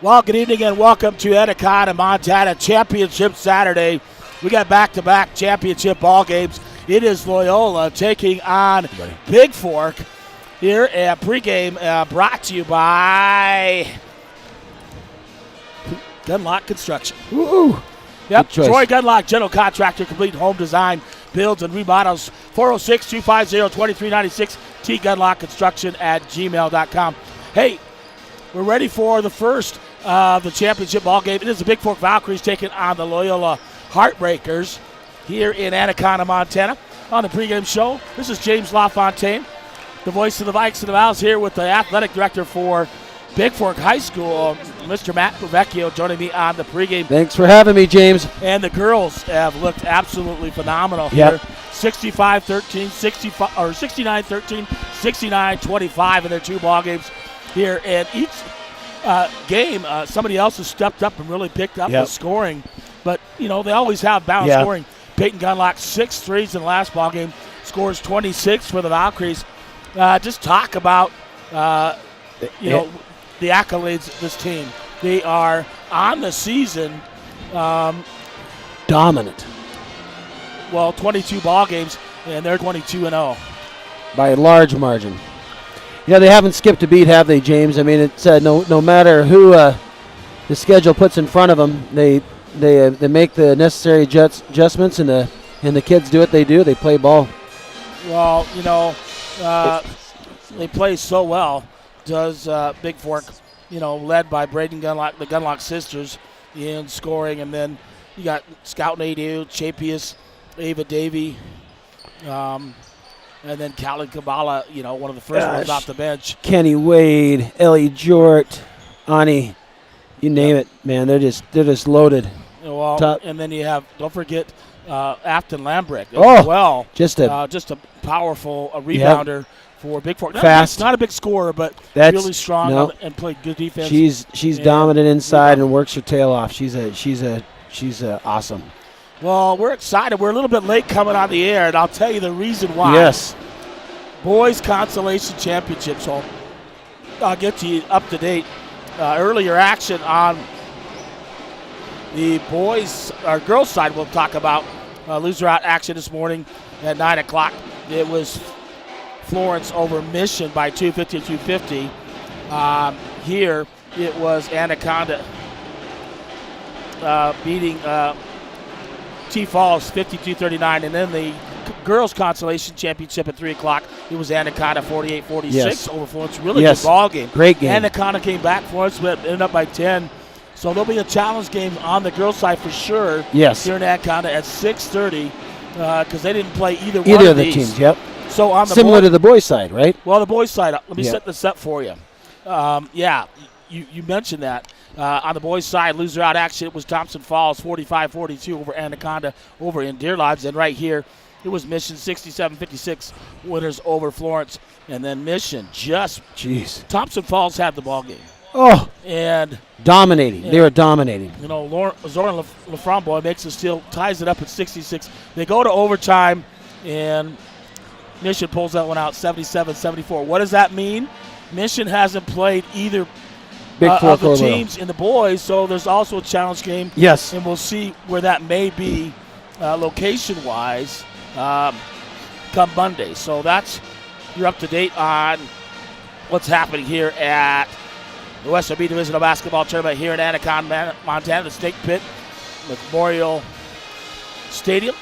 Well, good evening and welcome to Anaconda, Montana Championship Saturday. We got back-to-back championship ball games. It is Loyola taking on Bigfork here at pregame, brought to you by Gunlock Construction. Woo! Yep, Troy Gunlock, general contractor, complete home design, builds and remodels. 406-250-2396, tgunlockconstruction@gmail.com. Hey, we're ready for the first of the championship ball game. It is the Bigfork Valkyries taking on the Loyola Heartbreakers here in Anaconda, Montana. On the pregame show, this is James LaFontaine, the voice of the Vikes and the Vows, here with the athletic director for Bigfork High School, Mr. Matt Bravecchio, joining me on the pregame. Thanks for having me, James. And the girls have looked absolutely phenomenal here. 65-13, 69-13, 69-25 in their two ball games here. And each game, somebody else has stepped up and really picked up the scoring. But, you know, they always have balanced scoring. Peyton Gunlock, 6 threes in the last ball game, scores 26 for the Valkyries. Just talk about, you know, the accolades of this team. They are on the season dominant. Well, 22 ball games, and they're 22-0. By a large margin. Yeah, they haven't skipped a beat, have they, James? I mean, it's no matter who the schedule puts in front of them, they make the necessary adjustments, and the kids do what they do. They play ball. Well, you know, they play so well. Does Bigfork, you know, led by Braden Gunlock, the Gunlock sisters, in scoring, and then you got Scout Nadeau, Chapius, Ava Davey, and then Callie Kabbalah, you know, one of the first ones off the bench. Kenny Wade, Ellie Jort, Ani, you name it, man. They're just loaded. Well, and then you have, don't forget, Afton Lambrecht as well. Just a powerful rebounder for Bigfork. Fast, not a big scorer, but really strong and played good defense. She's dominant inside and works her tail off. She's awesome. Well, we're excited. We're a little bit late coming on the air, and I'll tell you the reason why. Yes. Boys Consolation Championship. So I'll get you up to date. Earlier action on the boys or girls side. We'll talk about loser out action this morning at 9 o'clock. It was Florence over Mission by 250-250. Here it was Anaconda beating T Falls 52-39, and then the girls consolation championship at 3 o'clock. It was Anaconda 48-46 over Florence. Really good ball game. Great game. Anaconda came back. Florence ended up by 10. So there'll be a challenge game on the girls' side for sure. Yes. Here in Anaconda at 6:30 because they didn't play either one of the these. teams. Yep. So on the similar to the boys' side, right? Well, the boys' side. Let me set this up for you. You mentioned that. On the boys' side, loser out action, it was Thompson Falls 45-42 over Anaconda over in Deer Lodge. And right here, it was Mission 67-56 winners over Florence. And then Mission Thompson Falls had the ball game. Oh. And dominating. They were dominating. You know, Zoran Laframboy makes a steal, ties it up at 66. They go to overtime, and Mission pulls that one out 77-74. What does that mean? Mission hasn't played either of the teams in the boys, so there's also a challenge game. Yes. And we'll see where that may be location-wise come Monday. So you're up to date on what's happening here at the Western B Divisional Basketball Tournament here in Anaconda, Montana, the Snake Pit Memorial Stadium.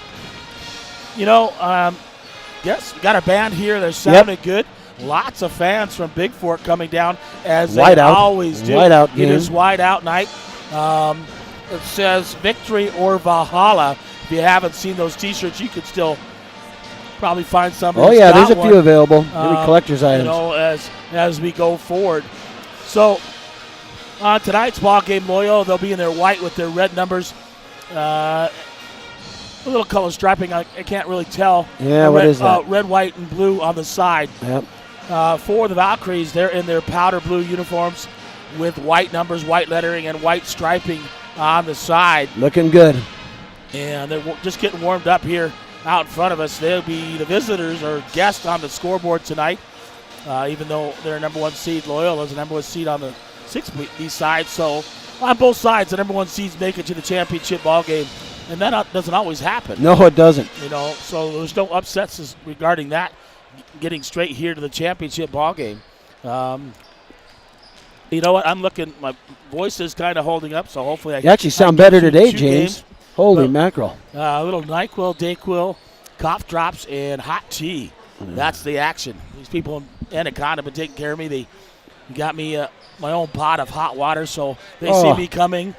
You know, yes, we got our band here. They're sounding good. Lots of fans from Bigfork coming down as they always do. Whiteout game. It is whiteout night. It says Victory or Valhalla. If you haven't seen those T-shirts, you could still probably find some. Oh yeah, there's a few available. Maybe collector's items. You know, as we go forward. So on tonight's ball game, Loyola, they'll be in their white with their red numbers. A little color striping, I can't really tell. Yeah, what is that? Red, white, and blue on the side. Yep. For the Valkyries, they're in their powder blue uniforms with white numbers, white lettering, and white striping on the side. Looking good. And they're just getting warmed up here out in front of us. They'll be the visitors or guests on the scoreboard tonight, even though they're number one seed. Loyola is the number one seed on the 6B side. So on both sides, the number 1 seeds make it to the championship ball game, and that doesn't always happen. No, it doesn't. So there's no upsets regarding that, getting straight here to the championship ball game. You know what? I'm looking. My voice is kind of holding up, so hopefully You actually sound better today, James. Holy mackerel. A little NyQuil, DayQuil, cough drops, and hot tea. That's the action. These people in Anaconda have been taking care of me. They got me my own pot of hot water, so they see me coming,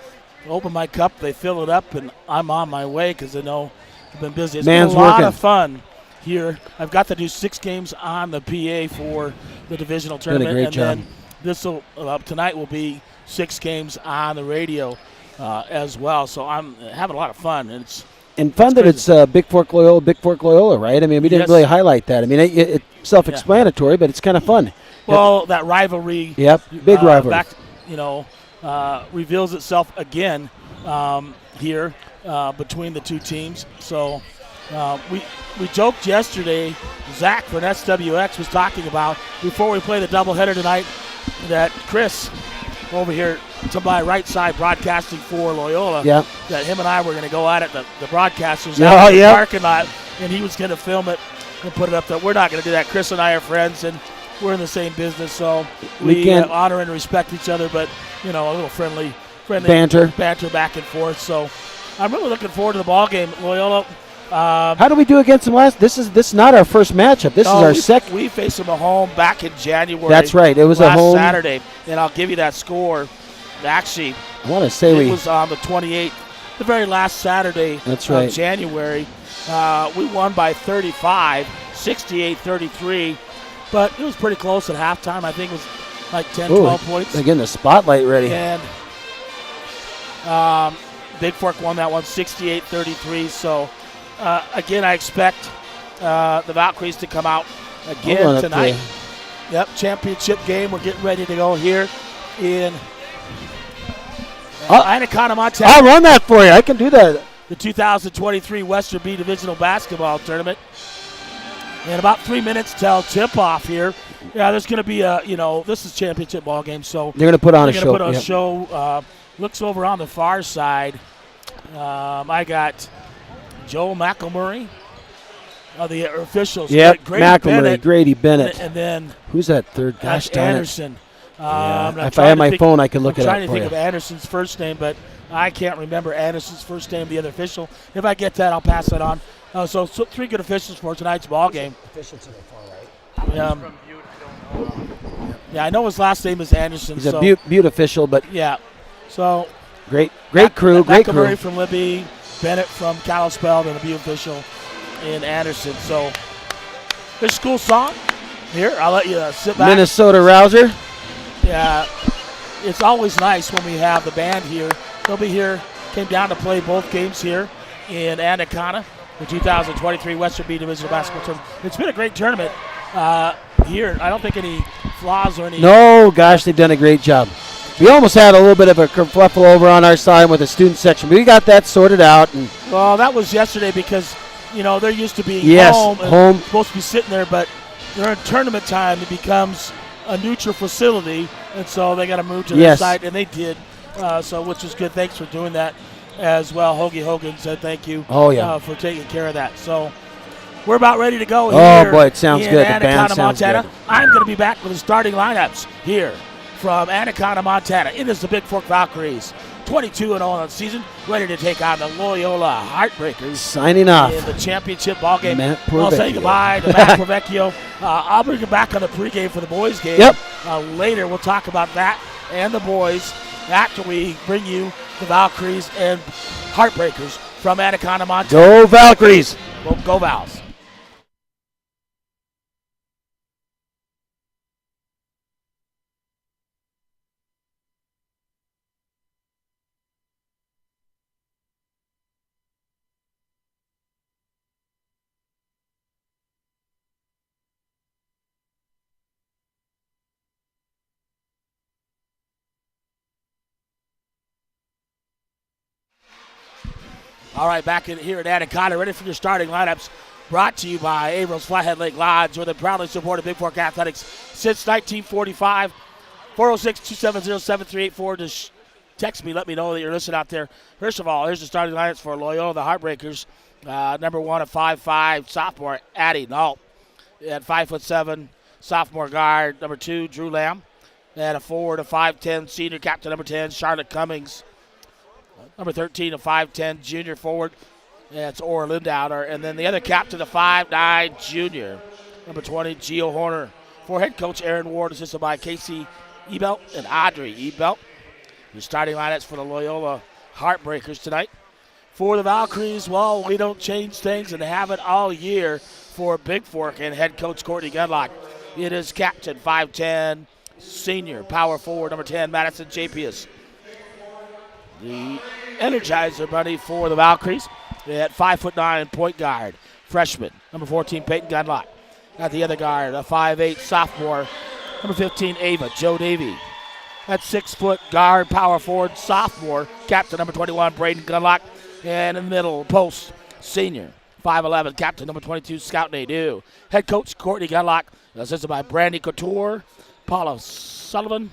open my cup, they fill it up, and I'm on my way because they know I've been busy. It's been a lot of fun here. I've got to do 6 games on the PA for the divisional tournament. Did a great job. Then tonight will be 6 games on the radio as well. So I'm having a lot of fun, and it's fun that it's Bigfork Loyola, right? I mean, we didn't really highlight that. I mean, it's self-explanatory, but it's kind of fun. Well, that rivalry. Yep, big rivalry. Reveals itself again here between the 2 teams. So we joked yesterday. Zach from SWX was talking about before we play the doubleheader tonight that Chris over here to my right side broadcasting for Loyola, that him and I were going to go at it, the broadcasters out in the parking lot, and he was going to film it and put it up there. We're not going to do that. Chris and I are friends, and we're in the same business, so we honor and respect each other, but, a little friendly banter back and forth. So I'm really looking forward to the ball game. Loyola. How do we do against them last? This is not our first matchup. This is our second. We faced them at home back in January. That's right. It was last a home Saturday, and I'll give you that score. Actually, I want to say it was on the 28th, the very last Saturday of January. We won by 35, 68-33, but it was pretty close at halftime. I think it was like 10, 12 points. Again, the spotlight ready. And Bigfork won that one 68-33. So, again, I expect the Valkyries to come out again tonight. Yep, championship game. We're getting ready to go here in Anaconda, Montana. I'll run that for you. I can do that. The 2023 Western B Divisional Basketball Tournament. In about 3 minutes till tip-off here. Yeah, there's going to be this is championship ball game, so they're going to put on a show. They're going to put on a show. Looks over on the far side. I got Joel McElmurray, the officials. Yep, McElmurray, Grady Bennett. And then who's that third? Gosh, Anderson. If I had my phone, I could look it up for you. I'm trying to think of Anderson's first name, but I can't remember Anderson's first name, the other official. If I get that, I'll pass that on. So 3 good officials for tonight's ball game. Official to the far right. Yeah, I know his last name is Anderson. He's a Butte official, but so great crew, great crew. McElmurray from Libby, Bennett from Kalispell, and a Butte official in Anderson. So there's school song here. I'll let you sit back. Minnesota Rouser. Yeah, it's always nice when we have the band here. They'll be here. Came down to play both games here in Anaconda, the 2023 Western B Divisional Basketball Tournament. It's been a great tournament here. I don't think any flaws or any. No, gosh, they've done a great job. We almost had a little bit of a kerfuffle over on our side with the student section, but we got that sorted out. And well, that was yesterday because, they're used to being home. Supposed to be sitting there, but during tournament time, it becomes a neutral facility, and so they got to move to the site, and they did, which is good. Thanks for doing that as well. Hoagie Hogan said thank you for taking care of that. So we're about ready to go here. Oh, boy, it sounds good. The band sounds Montana. good. I'm going to be back with the starting lineups here from Anaconda, Montana. It is the Bigfork Valkyries, 22-0 on the season, ready to take on the Loyola Heartbreakers. Signing off in the championship ball game. I'll say goodbye to Matt Provecchio. I'll bring him back on the pregame for the boys game. Yep. Later, we'll talk about that and the boys after we bring you the Valkyries and Heartbreakers from Anaconda, Montana. Go Valkyries. Go Vals. All right, back in here at Anaconda, ready for your starting lineups. Brought to you by Abrams Flathead Lake Lodge, where they proudly supported Bigfork Athletics since 1945. 406-270-7384 to text me. Let me know that you're listening out there. First of all, here's the starting lineups for Loyola, the Heartbreakers. Number 1 at 5'5", sophomore Addie Nault. At 5'7", sophomore guard. Number 2, Drew Lamb. And a forward, a 5'10", senior captain number 10, Charlotte Cummings. Number 13, a 5'10", junior forward. That's Orr Lindauer. And then the other captain, a 5'9", junior. Number 20, Gio Horner. For head coach Aaron Ward, assisted by Casey Ebelt and Audrey Ebelt. The starting lineups for the Loyola Heartbreakers tonight. For the Valkyries, well, we don't change things and have it all year for Bigfork and head coach Courtney Gunlock. It is captain, 5'10", senior, power forward, number 10, Madison Japius. The Energizer Bunny for the Valkyries at 5'9", point guard, freshman, number 14, Peyton Gunlock. At the other guard, a 5'8", sophomore, number 15, Ava, Joe Davey. At 6-foot guard, power forward, sophomore, captain number 21, Braden Gunlock. And in the middle, post, senior, 5'11", captain number 22, Scout Nadeau. Head coach Courtney Gunlock, assisted by Brandy Couture, Paula Sullivan,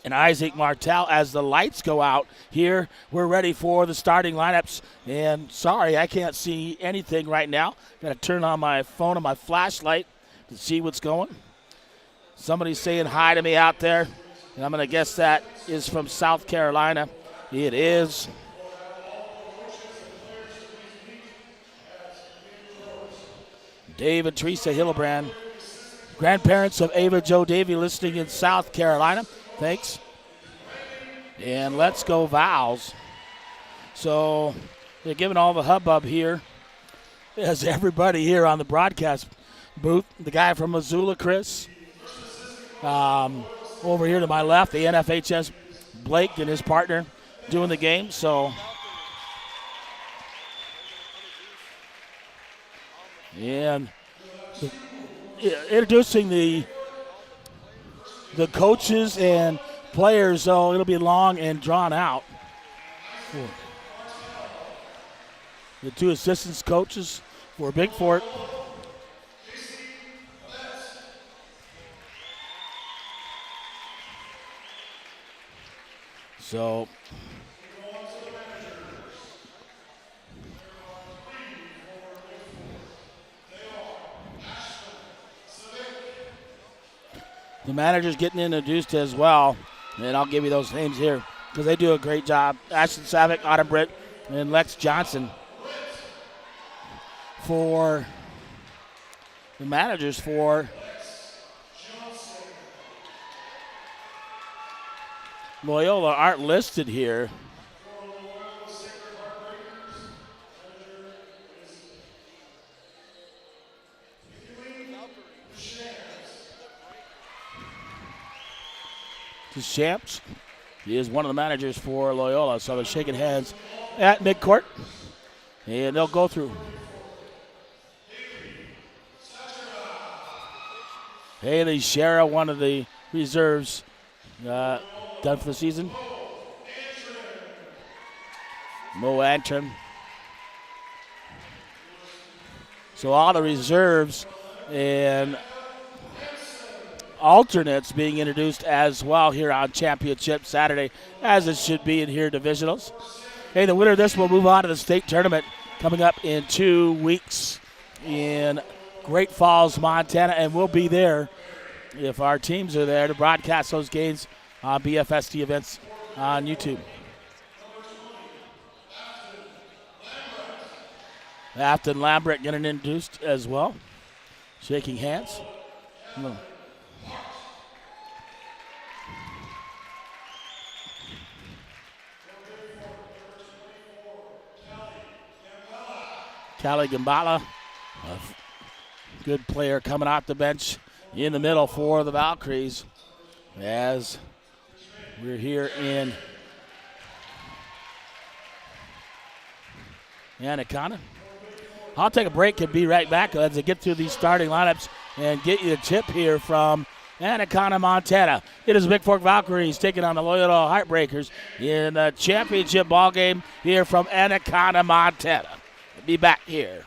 and Isaac Martell. As the lights go out here, we're ready for the starting lineups. And sorry, I can't see anything right now. Got to turn on my phone and my flashlight to see what's going. Somebody's saying hi to me out there, and I'm going to guess that is from South Carolina. It is. Dave and Teresa Hillebrand, grandparents of Ava Joe Davey, listening in South Carolina. Thanks. And let's go Vows. So they're giving all the hubbub here as everybody here on the broadcast booth. The guy from Missoula, Chris. Over here to my left, the NFHS Blake and his partner doing the game. So, and introducing the coaches and players, so it'll be long and drawn out. The two assistant coaches for Bigfork. So the manager's getting introduced as well, and I'll give you those names here because they do a great job. Ashton Savick, Autumn Britt, and Lex Johnson. For the managers for Loyola aren't listed here. Shamps, he is one of the managers for Loyola, so they're shaking hands at midcourt, and they'll go through. Haley Shara, one of the reserves, done for the season. Mo Antrim. So all the reserves and alternates being introduced as well here on Championship Saturday, as it should be in here divisionals. Hey, the winner of this will move on to the state tournament coming up in 2 weeks in Great Falls, Montana, and we'll be there if our teams are there to broadcast those games on BFST events on YouTube. Afton Lambert getting introduced as well, shaking hands. Callie Gambala, a good player coming off the bench in the middle for the Valkyries as we're here in Anaconda. I'll take a break and be right back as I get through these starting lineups and get you a tip here from Anaconda, Montana. It is Bigfork Valkyries taking on the Loyola Heartbreakers in the championship ball game here from Anaconda, Montana. Be back here.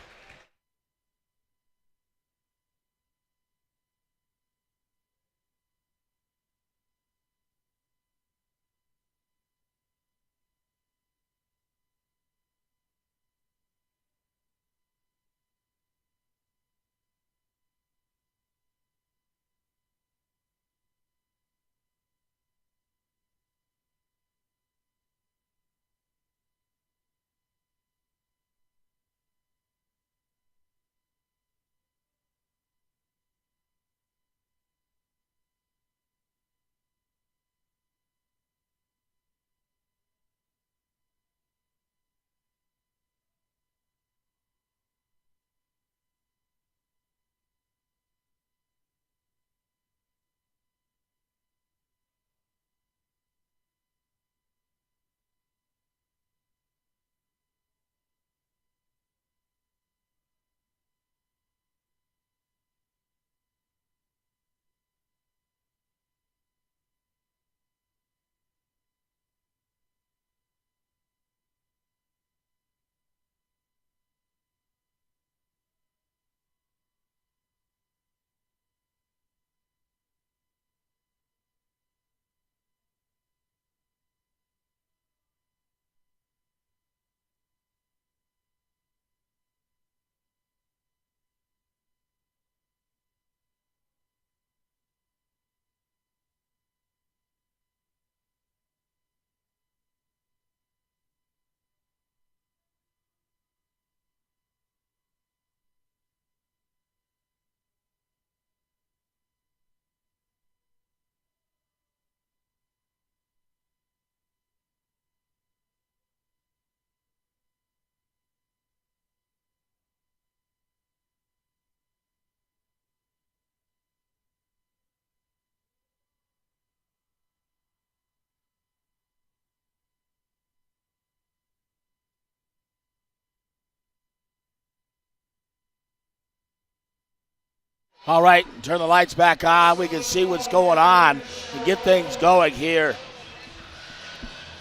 All right, turn the lights back on. We can see what's going on and get things going here.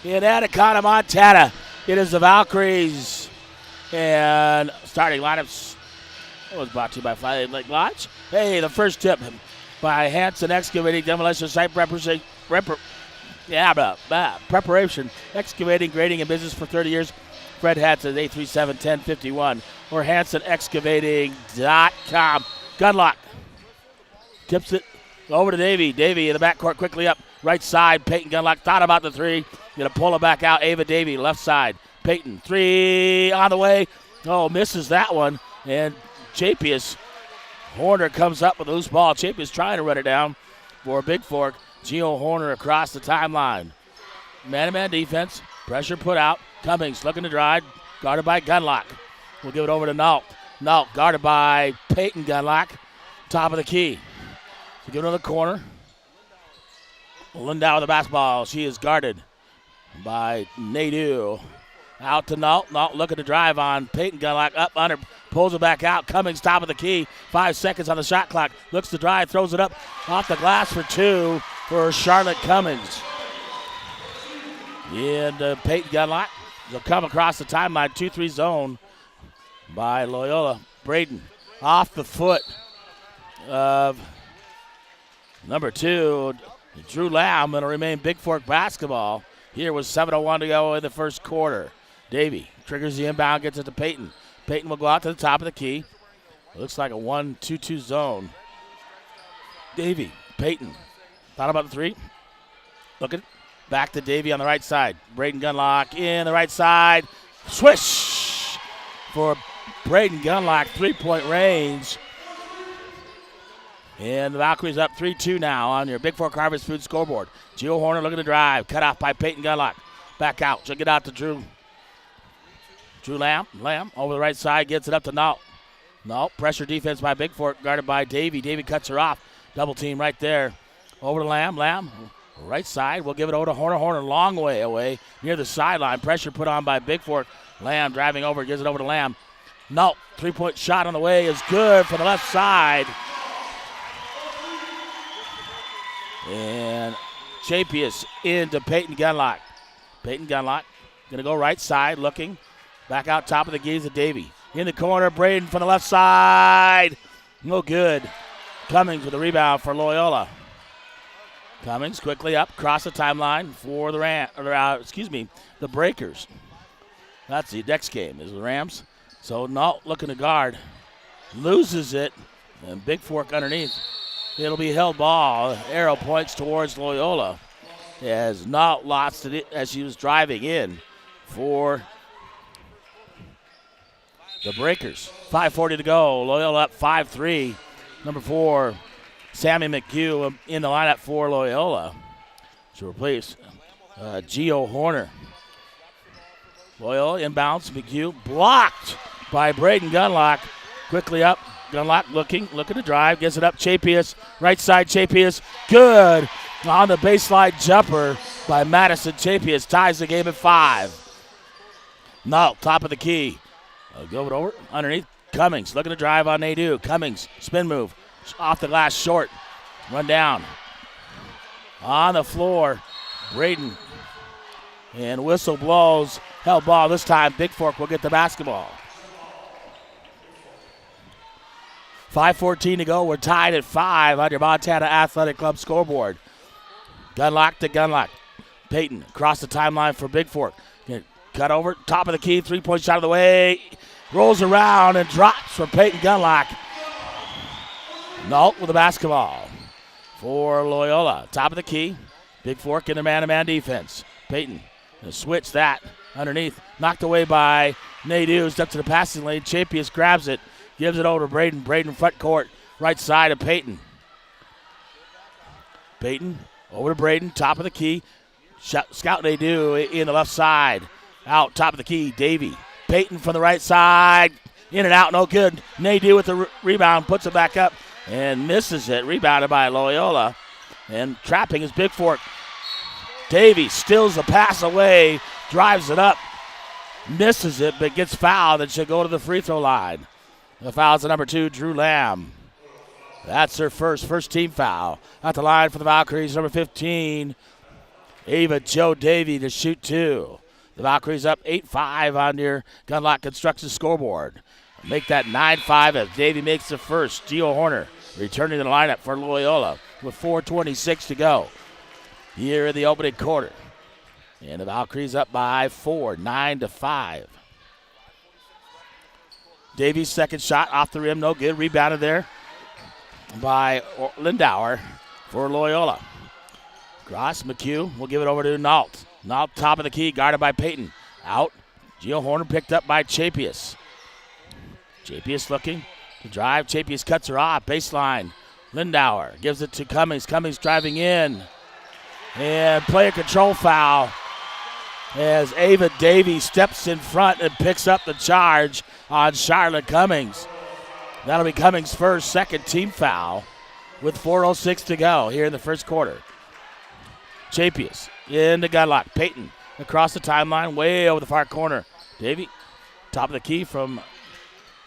In Anaconda, Montana, it is the Valkyries. And starting lineups was brought to you by Flying Lake Lodge. Hey, the first tip by Hanson Excavating Demolition Site Preparation, Excavating, Grading, and Business for 30 years. Fred Hanson, 837-1051 or HansonExcavating.com. Gunlock tips it over to Davey. Davey in the backcourt quickly up. Right side, Peyton Gunlock thought about the three. Going to pull it back out. Ava Davey, left side. Peyton, three on the way. Oh, misses that one. And Chapius Horner comes up with a loose ball. Chapius trying to run it down for Bigfork. Gio Horner across the timeline. Man-to-man defense. Pressure put out. Cummings looking to drive. Guarded by Gunlock. We'll give it over to Nault. Nault guarded by Peyton Gunlock. Top of the key. So give it to the corner. Lindau with the basketball. She is guarded by Nadeau. Out to Nault. Nault looking to drive on Peyton Gunlock. Up under. Pulls it back out. Cummings top of the key. 5 seconds on the shot clock. Looks to drive. Throws it up off the glass for two for Charlotte Cummings. And Peyton Gunlock will come across the timeline. 2-3 zone by Loyola. Braden off the foot of number 2, Drew Lamb. It'll remain Bigfork basketball. Here with 7:01 to go in the first quarter. Davey triggers the inbound, gets it to Peyton. Peyton will go out to the top of the key. Looks like a 1-2-2 zone. Davey, Peyton, thought about the three. Looking back to Davey on the right side. Braden Gunlock in the right side. Swish for Braden Gunlock, 3-point range. And the Valkyries up 3-2 now on your Bigfork Harvest Food scoreboard. Gio Horner looking to drive. Cut off by Peyton Gunlock. Back out. She'll get out to Drew. Drew Lamb. Lamb over the right side. Gets it up to Nault. Nault. Pressure defense by Bigfork. Guarded by Davey. Davey cuts her off. Double team right there. Over to Lamb. Lamb. Right side. We'll give it over to Horner. Horner long way away near the sideline. Pressure put on by Bigfork. Lamb driving over. Gives it over to Lamb. Nault. 3-point shot on the way is good for the left side. And Chapius into Peyton Gunlock. Peyton Gunlock going to go right side looking. Back out top of the gaze of Davey. In the corner, Braden from the left side. No good. Cummings with the rebound for Loyola. Cummings quickly up, across the timeline for the the Breakers. That's the next game is the Rams. So Nault looking to guard. Loses it. And Bigfork underneath. It'll be held ball. Arrow points towards Loyola as Nault lost it as she was driving in for the Breakers. 5:40 to go. Loyola up 5-3. Number 4, Sammy McHugh in the lineup for Loyola to replace Gio Horner. Loyola inbounds. McHugh blocked by Braden Gunlock. Quickly up. Gunlock looking to drive. Gets it up. Chapius. Right side Chapius. Good. On the baseline jumper by Madison Chapius. Ties the game at 5. Nault, top of the key. Go it over. Underneath. Cummings looking to drive on Nadeau. Cummings. Spin move. Off the glass short. Run down. On the floor. Braden. And whistle blows. Held ball this time. Bigfork will get the basketball. 5:14 to go. We're tied at 5 on your Montana Athletic Club scoreboard. Gunlock to Gunlock. Peyton across the timeline for Bigfork. Cut over. Top of the key. 3-point shot of the way. Rolls around and drops for Peyton Gunlock. Nault with the basketball for Loyola. Top of the key. Bigfork in the man-to-man defense. Peyton going to switch that underneath. Knocked away by Nadeau. Up to the passing lane. Chapius grabs it. Gives it over to Braden. Braden front court. Right side of Peyton. Peyton over to Braden. Top of the key. Scout Nadeau in the left side. Out top of the key. Davey. Peyton from the right side. In and out. No good. Nadeau with the rebound. Puts it back up. And misses it. Rebounded by Loyola. And trapping is Bigfork. Davey steals the pass away. Drives it up. Misses it, but gets fouled and should go to the free throw line. The foul's at number 2, Drew Lamb. That's their first team foul. At the line for the Valkyries, number 15, Ava Joe Davy to shoot 2. The Valkyries up 8-5 on your Gunlock Construction scoreboard. Make that 9-5 as Davy makes the first. Gio Horner returning to the lineup for Loyola with 4:26 to go here in the opening quarter. And the Valkyries up by 4, 9-5. Davies' second shot off the rim, no good. Rebounded there by Lindauer for Loyola. Cross, McHugh will give it over to Nault. Nault top of the key, guarded by Payton. Out. Gio Horner picked up by Chapius. Chapius looking to drive. Chapius cuts her off. Baseline. Lindauer gives it to Cummings. Cummings driving in. And player control foul as Ava Davy steps in front and picks up the charge on Charlotte Cummings. That'll be Cummings' second team foul with 4:06 to go here in the first quarter. Chapius into Gunlock. Payton across the timeline, way over the far corner. Davy, top of the key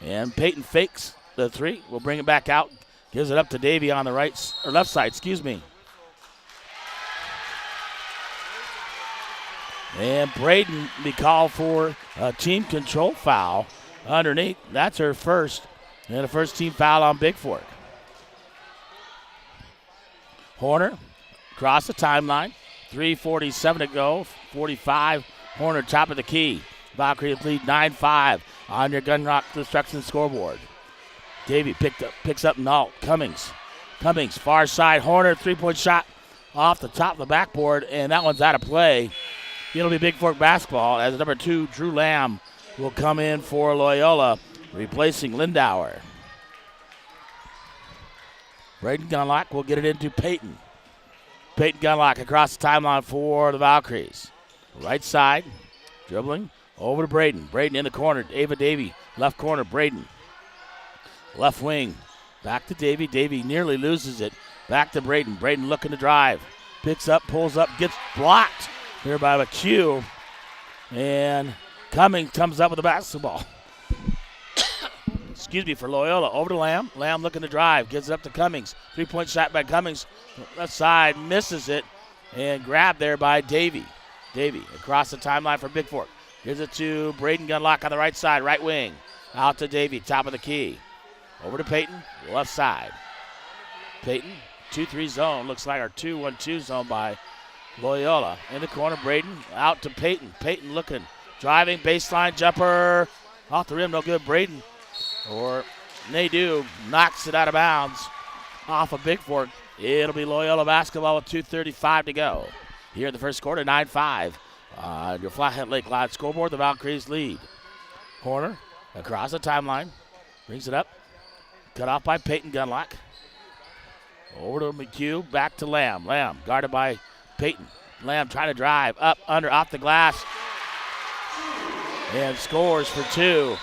and Payton fakes the three. We'll bring it back out. Gives it up to Davy on the left side, And Braden be called for a team control foul underneath. That's her first. And a first team foul on Bigfork. Horner across the timeline. 3:47 to go. 45. Horner top of the key. Valkyries lead 9-5 on your Gunlock Construction scoreboard. Davy picks up Nault. Cummings far side. Horner 3-point shot off the top of the backboard, and that one's out of play. It'll be Bigfork basketball as number 2, Drew Lamb, will come in for Loyola, replacing Lindauer. Braden Gunlock will get it into Payton. Payton Gunlock across the timeline for the Valkyries. Right side, dribbling, over to Braden. Braden in the corner, Ava Davy, left corner, Braden. Left wing, back to Davy. Davy nearly loses it. Back to Braden. Braden looking to drive. Picks up, pulls up, gets blocked here by McHugh. And Cummings comes up with the basketball. For Loyola. Over to Lamb. Lamb looking to drive. Gives it up to Cummings. 3-point shot by Cummings. Left side, misses it. And grabbed there by Davy. Davy across the timeline for Bigfork. Gives it to Braden Gunlock on the right side, right wing. Out to Davy, top of the key. Over to Payton, left side. Payton, 2-3 zone. Looks like our 2-1-2 zone by Loyola. In the corner, Braden out to Payton. Payton looking, driving, baseline jumper. Off the rim, no good. Braden, or Nadeau, knocks it out of bounds off of Bigfork. It'll be Loyola basketball with 2:35 to go. Here in the first quarter, 9-5. Your Flathead Lake Live scoreboard, the Valkyries lead. Corner, across the timeline, brings it up. Cut off by Payton Gunlock. Over to McHugh, back to Lamb. Lamb guarded by Payton. Lamb trying to drive, up, under, off the glass. And scores for 2.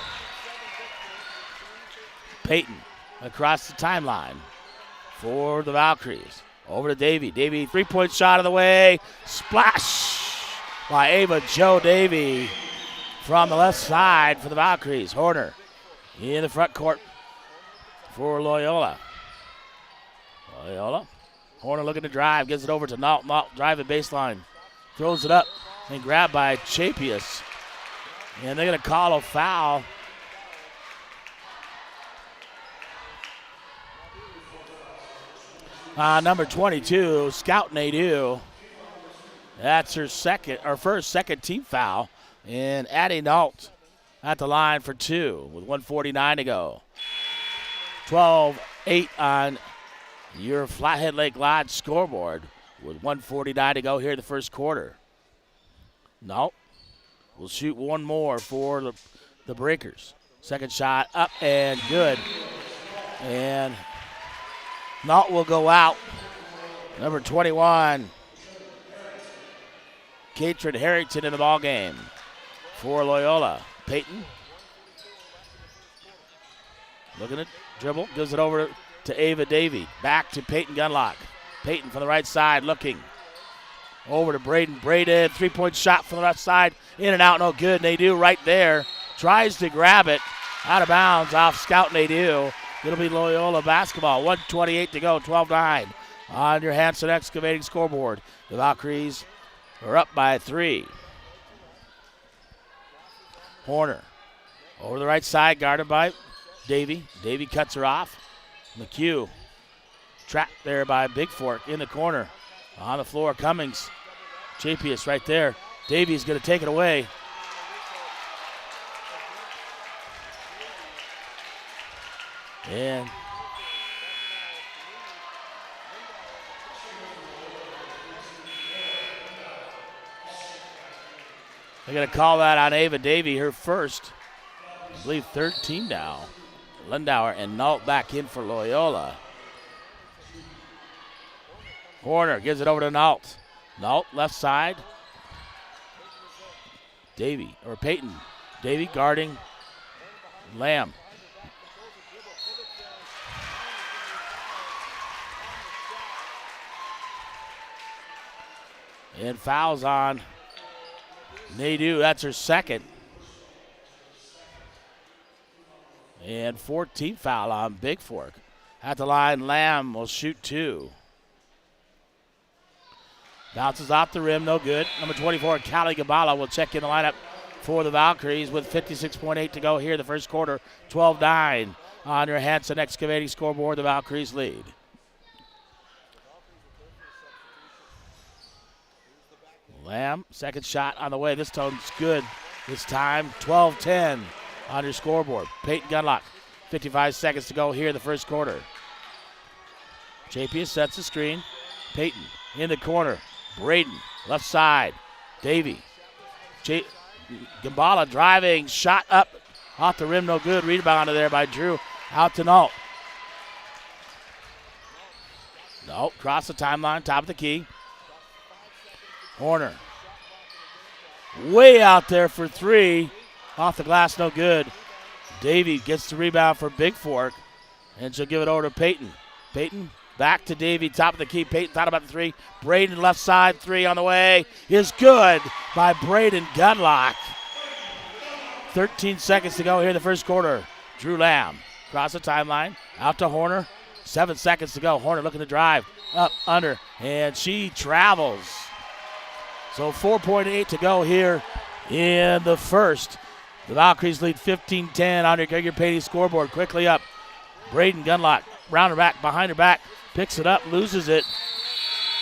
Payton across the timeline for the Valkyries. Over to Davy. Davy, 3-point shot of the way. Splash by Ava Joe Davy from the left side for the Valkyries. Horner in the front court for Loyola. Horner looking to drive. Gives it over to Nault. Nault driving baseline. Throws it up and grabbed by Chapius. And they're going to call a foul. Number 22, Scout Nadeau. That's her second team foul. And Addie Nault at the line for 2 with 1:49 to go. 12-8 on your Flathead Lake Lodge scoreboard with 1:49 to go here in the first quarter. Nault will shoot one more for the Breakers. Second shot up and good. And Nault will go out. Number 21, Katrin Harrington in the ball game for Loyola. Payton looking to dribble, gives it over to Ava Davy. Back to Payton Gunlock. Payton from the right side looking. Over to Braden. Braden, 3-point shot from the left side. In and out, no good. Nadeau right there. Tries to grab it. Out of bounds off Scout Nadeau. It'll be Loyola basketball. 1:28 to go, 12-9 on your Hanson Excavating scoreboard. The Valkyries are up by 3. Horner over the right side, guarded by Davy. Davy cuts her off. McHugh trapped there by Bigfork in the corner. On the floor, Cummings. Chapius right there. Davy's going to take it away. And they're going to call that on Ava Davy, her first. I believe third team now. Lindauer and Nault back in for Loyola. Horner gives it over to Nault. Nault left side. Davy, or Peyton. Davy guarding Lamb. And fouls on Nadeau. That's her second. And 14th foul on Bigfork. At the line, Lamb will shoot 2. Bounces off the rim, no good. Number 24, Callie Gabala will check in the lineup for the Valkyries with 56.8 to go here the first quarter. 12-9 on your Hanson Excavating scoreboard. The Valkyries lead. Lamb, second shot on the way. This one's good this time. 12-10 on your scoreboard. Peyton Gunlock, 55 seconds to go here the first quarter. Chapius sets the screen. Peyton in the corner. Braden, left side. Davy. Gambala driving, shot up off the rim, no good. Rebounded there by Drew. Out to Nault. Nault cross the timeline, top of the key. Horner. Way out there for 3. Off the glass, no good. Davy gets the rebound for Bigfork, and she'll give it over to Peyton. Peyton back to Davy, top of the key. Peyton thought about the 3. Braden left side, 3 on the way. Is good by Braden Gunlock. 13 seconds to go here in the first quarter. Drew Lamb across the timeline, out to Horner. 7 seconds to go. Horner looking to drive, up, under, and she travels. So 4.8 to go here in the first. The Valkyries lead 15-10 on your Geiger Patey scoreboard. Quickly up. Braden Gunlock, round her back, behind her back, picks it up, loses it.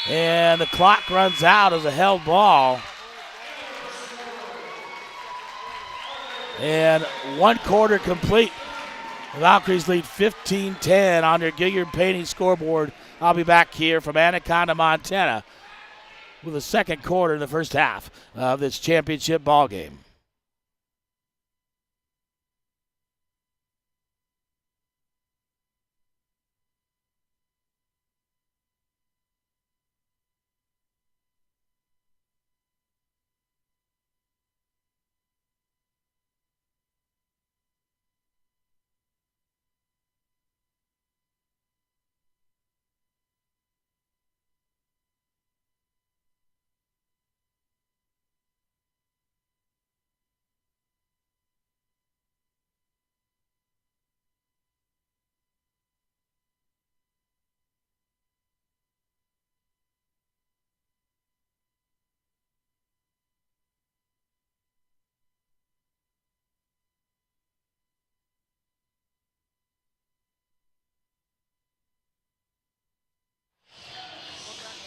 And the clock runs out as a held ball. And 1 quarter complete. The Valkyries lead 15-10 on your Geiger Patey scoreboard. I'll be back here from Anaconda, Montana, with the second quarter in the first half of this championship ball game.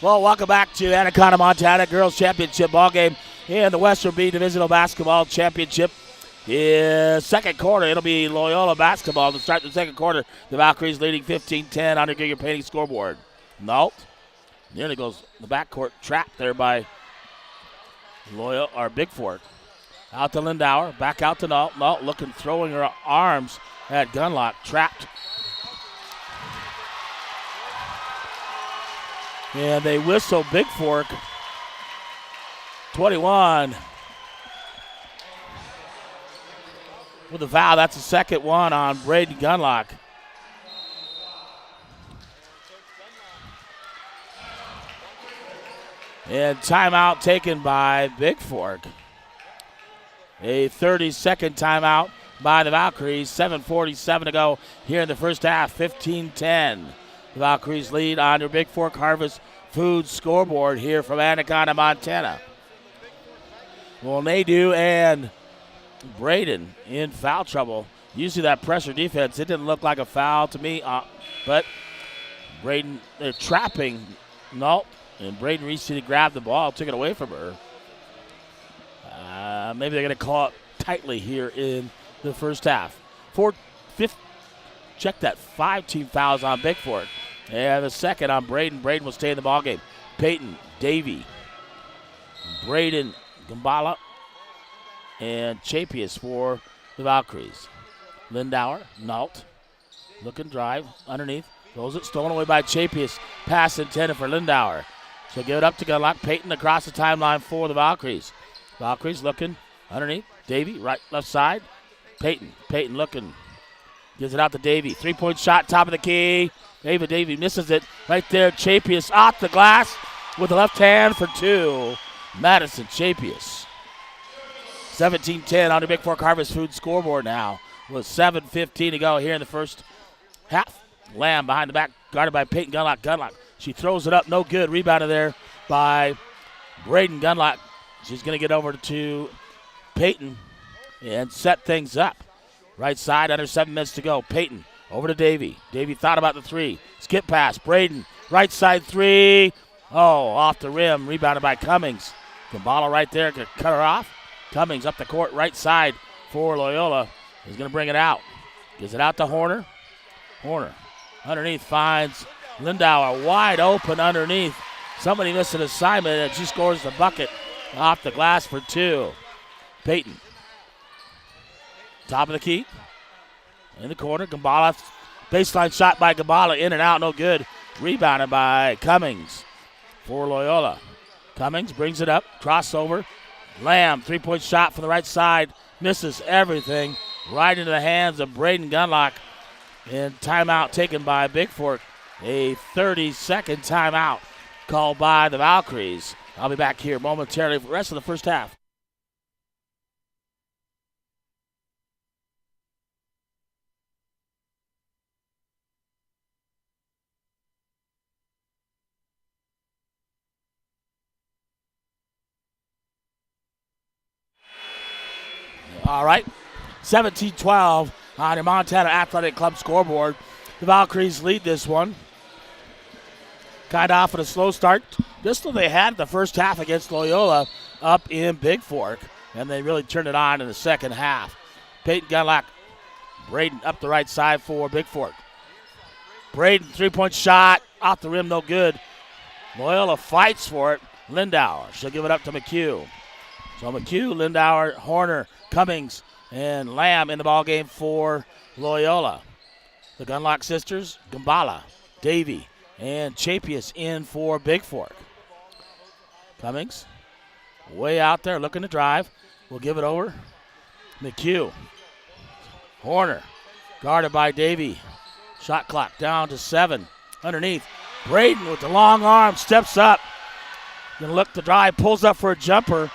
Well, welcome back to Anaconda, Montana Girls Championship ballgame in the Western B Divisional Basketball Championship. Second quarter, it'll be Loyola basketball to start the second quarter. The Valkyries leading 15-10 on your Geiger Patey scoreboard. Nault nearly goes the backcourt, trapped there by Loyola or Bigfork. Out to Lindauer, back out to Nault. Nault looking, throwing her arms at Gunlock, trapped. And they whistle Bigfork. 21 with a foul. That's the second one on Braden Gunlock. And timeout taken by Bigfork. A 30-second timeout by the Valkyries. 7:47 to go here in the first half. 15-10. The Valkyries lead on your Bigfork Harvest Food scoreboard here from Anaconda, Montana. Well, Nadeau and Braden in foul trouble. Usually that pressure defense, it didn't look like a foul to me, but Braden, they're trapping Nault, and Braden reached to grab the ball, took it away from her. Maybe they're going to call it tightly here in the first half. Check that, 5 team fouls on Bigfork. And the second on Braden. Braden will stay in the ballgame. Peyton, Davey, Braden, Gambala, and Chapius for the Valkyries. Lindauer, Nault, looking drive, underneath. Throws it, stolen away by Chapius. Pass intended for Lindauer. She'll give it up to Gunlock. Peyton across the timeline for the Valkyries. Valkyries looking underneath. Davey, right, left side. Peyton looking. Gives it out to Davey. 3-point shot, top of the key. Davey misses it. Right there, Chapius off the glass with the left hand for 2. Madison Chapius. 17-10 on the Bigfork Harvest Food scoreboard now with 7:15 to go here in the first half. Lamb behind the back, guarded by Peyton Gunlock. She throws it up, no good. Rebounded there by Braden Gunlock. She's going to get over to Peyton and set things up. Right side, under 7 minutes to go. Peyton over to Davey. Davey thought about the 3. Skip pass. Braden, right side 3. Oh, off the rim. Rebounded by Cummings. Gambala right there. Could cut her off. Cummings up the court, right side for Loyola. He's going to bring it out. Gives it out to Horner. Horner underneath finds Lindauer wide open underneath. Somebody missed an assignment, and she scores the bucket off the glass for 2. Peyton. Top of the key. In the corner. Gambala. Baseline shot by Gambala. In and out. No good. Rebounded by Cummings for Loyola. Cummings brings it up. Crossover. Lamb. 3-point shot from the right side. Misses everything. Right into the hands of Braden Gunlock. And timeout taken by Bigfork. A 30-second timeout called by the Valkyries. I'll be back here momentarily for the rest of the first half. All right, 17-12 on the Montana Athletic Club scoreboard. The Valkyries lead this one. Kind of off at a slow start, just though they had the first half against Loyola up in Bigfork, and they really turned it on in the second half. Peyton Gunlock, Braden up the right side for Bigfork. Braden, 3-point shot, off the rim, no good. Loyola fights for it. Lindauer, she'll give it up to McHugh. So McHugh, Lindauer, Horner, Cummings, and Lamb in the ballgame for Loyola. The Gunlock sisters, Gambala, Davey, and Chapius in for Bigfork. Cummings, way out there, looking to drive. We'll give it over. McHugh. Horner, guarded by Davey. Shot clock down to 7. Underneath, Braden with the long arm, steps up. Gonna look to drive, pulls up for a jumper,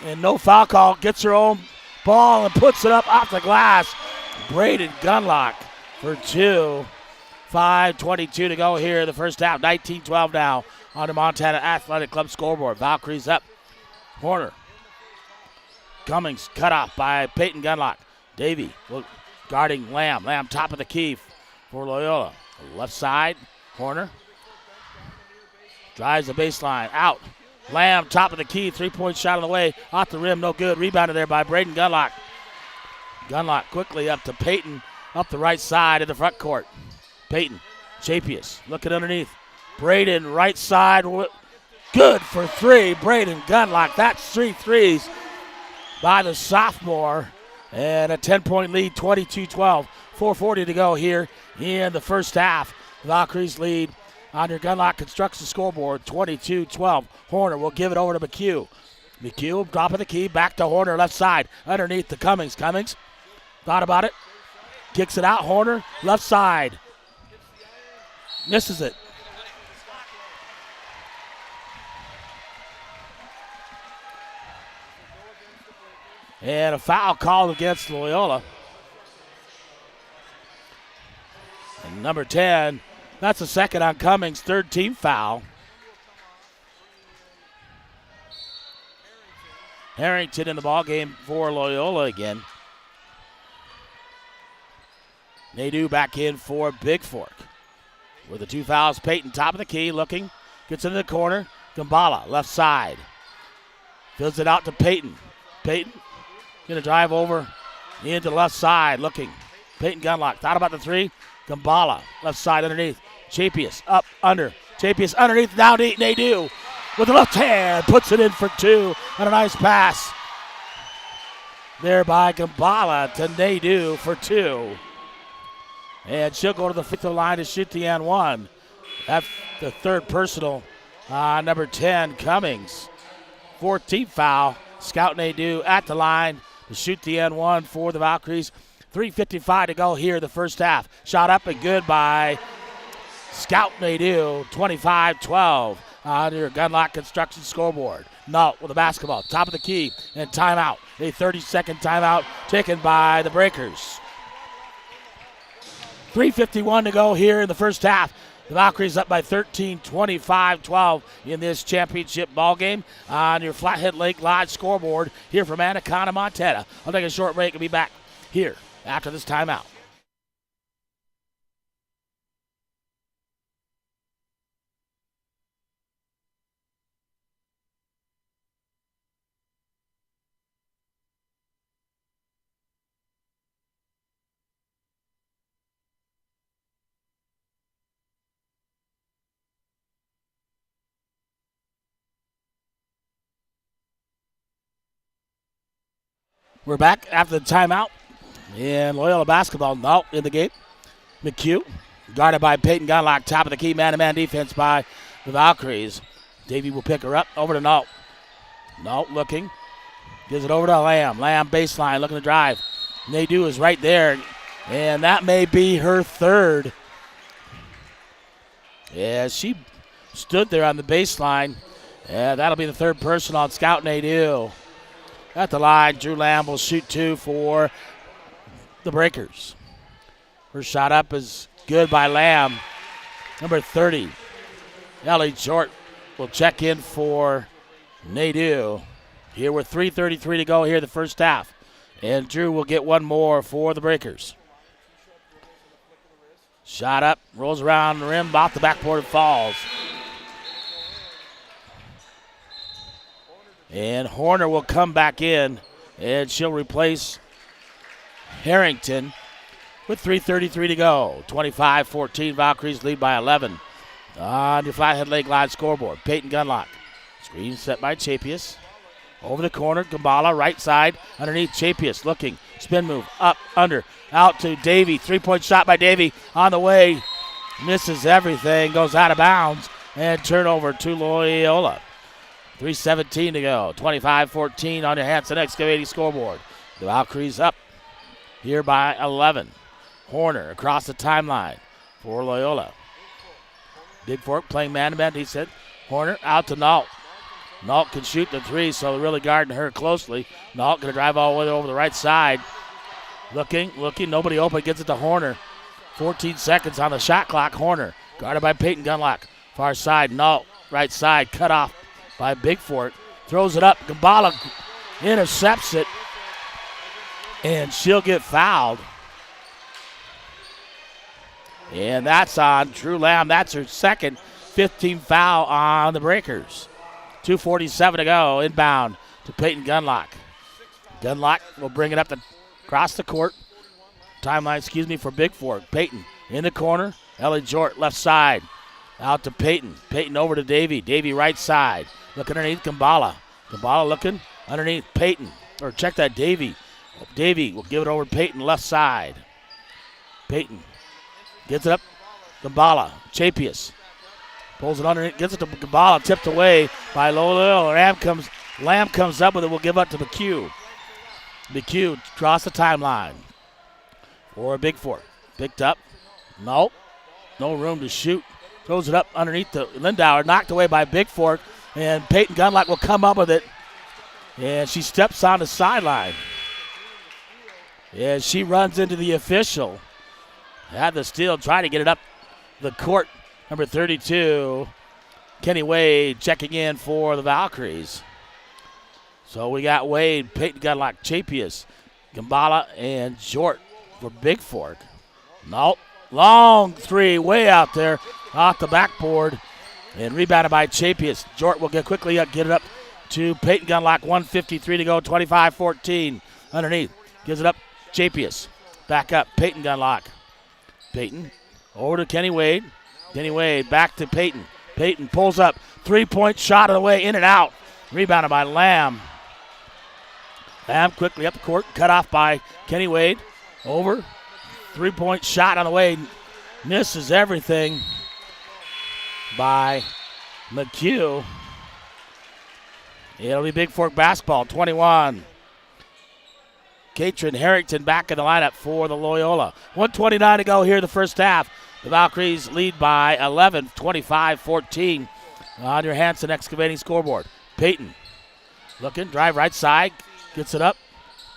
and no foul call. Gets her own ball and puts it up off the glass. Braden Gunlock for 2. 5:22 to go here in the first half. 19-12 now on the Montana Athletic Club scoreboard. Valkyries up. Horner. Cummings cut off by Peyton Gunlock. Davey guarding Lamb. Lamb top of the key for Loyola. Left side. Horner. Drives the baseline. Out. Lamb top of the key. 3-point shot on the way. Off the rim. No good. Rebounded there by Braden Gunlock. Gunlock quickly up to Peyton. Up the right side of the front court. Peyton, Chapius, looking underneath. Braden, right side, good for 3. Braden Gunlock, that's 3 threes by the sophomore. And a 10-point lead, 22-12. 4:40 to go here in the first half. Valkyries lead on your Gunlock Construction scoreboard, 22-12. Horner will give it over to McHugh. McHugh, drop of the key, back to Horner, left side, underneath the Cummings. Cummings, thought about it, kicks it out. Horner, left side. Misses it. And a foul called against Loyola. Number 10, that's the second on Cummings, third team foul. Harrington in the ball game for Loyola again. Nadeau back in for Bigfork. With the 2 fouls, Peyton top of the key, looking, gets into the corner. Gambala, left side. Fills it out to Peyton. Peyton gonna drive over into the left side, looking. Peyton Gunlock, thought about the 3. Gambala, left side underneath. Chapius, up, under. Chapius underneath, down to Nadeau. With the left hand, puts it in for 2 on a nice pass. There by Gambala to Nadeau for 2. And she'll go to the free throw line to shoot the N1. That's the third personal. Number 10, Cummings. 14th foul. Scout Nadeau at the line to shoot the N1 for the Valkyries. 3:55 to go here in the first half. Shot up and good by Scout Nadeau. 25-12 on your Gunlock Construction scoreboard. Nault with the basketball. Top of the key and timeout. A 30-second timeout taken by the Breakers. 3:51 to go here in the first half. The Valkyries up by 13, 25-12 in this championship ball game on your Flathead Lake Lodge scoreboard here from Anaconda, Montana. I'll take a short break and be back here after this timeout. We're back after the timeout. And Loyola basketball, Nault in the game. McHugh, guarded by Peyton Gunlock, top of the key, man-to-man defense by the Valkyries. Davey will pick her up, over to Nault. Nault looking, gives it over to Lamb. Lamb baseline, looking to drive. Nadeau is right there, and that may be her third. Yeah, she stood there on the baseline. Yeah, that'll be the third person on Scout Nadeau. At the line, Drew Lamb will shoot 2 for the Breakers. First shot up is good by Lamb. Number 30, Ellie Short will check in for Nadeau. Here with 3:33 to go here the first half. And Drew will get one more for the Breakers. Shot up, rolls around the rim, off the backboard, falls. And Horner will come back in, and she'll replace Harrington with 3:33 to go. 25-14, Valkyries lead by 11. On your Flathead Lake Lodge scoreboard, Peyton Gunlock. Screen set by Chapius. Over the corner, Gambala, right side, underneath Chapius, looking, spin move, up, under, out to Davey. 3-point shot by Davey on the way. Misses everything, goes out of bounds, and turnover to Loyola. 3:17 to go. 25-14 on your Hanson Excavating scoreboard. The Valkyries up here by 11. Horner across the timeline for Loyola. Bigfork playing man-to-man, he said. Horner out to Nault. Nault can shoot the 3, so they're really guarding her closely. Nault going to drive all the way over the right side. Looking, nobody open, gets it to Horner. 14 seconds on the shot clock. Horner guarded by Peyton Gunlock. Far side, Nault, right side, cut off by Bigfork. Throws it up. Gambala intercepts it. And she'll get fouled. And that's on Drew Lamb. That's her second 15th foul on the Breakers. 2:47 to go. Inbound to Peyton Gunlock. Gunlock will bring it up across the court. Timeline, for Bigfork. Peyton in the corner. Ellie Jort left side. Out to Peyton. Peyton over to Davey. Davey right side. Looking underneath Gambala. Gambala looking underneath Peyton. Or check that, Davey. Davey will give it over to Peyton left side. Peyton gets it up. Gambala. Chapius. Pulls it underneath. Gets it to Gambala. Tipped away by Loyola. Lamb comes up with it. Will give up to McHugh. McHugh across the timeline. For Bigfork. Picked up. No room to shoot. Throws it up underneath to Lindauer. Knocked away by Bigfork. And Peyton Gunlock will come up with it. And she steps on the sideline. And she runs into the official. Had the steal, trying to get it up the court. Number 32, Kenny Wade checking in for the Valkyries. So we got Wade, Peyton Gunlock, Chapius, Gambala, and Jort for Bigfork. Nope. Long three way out there off the backboard and rebounded by Chapius. Jort will get it up to Peyton Gunlock. 1:53 to go, 25-14 underneath. Gives it up, Chapius. Back up, Peyton Gunlock. Peyton over to Kenny Wade. Kenny Wade back to Peyton. Peyton pulls up. 3-point shot of the way, in and out. Rebounded by Lamb. Lamb quickly up the court, cut off by Kenny Wade. Over. 3-point shot on the way. Misses everything by McHugh. It'll be Bigfork basketball, 21. Katrin Harrington back in the lineup for the Loyola. 1:29 to go here in the first half. The Valkyries lead by 11, 25-14 on your Hanson Excavating scoreboard. Peyton looking, drive right side, gets it up.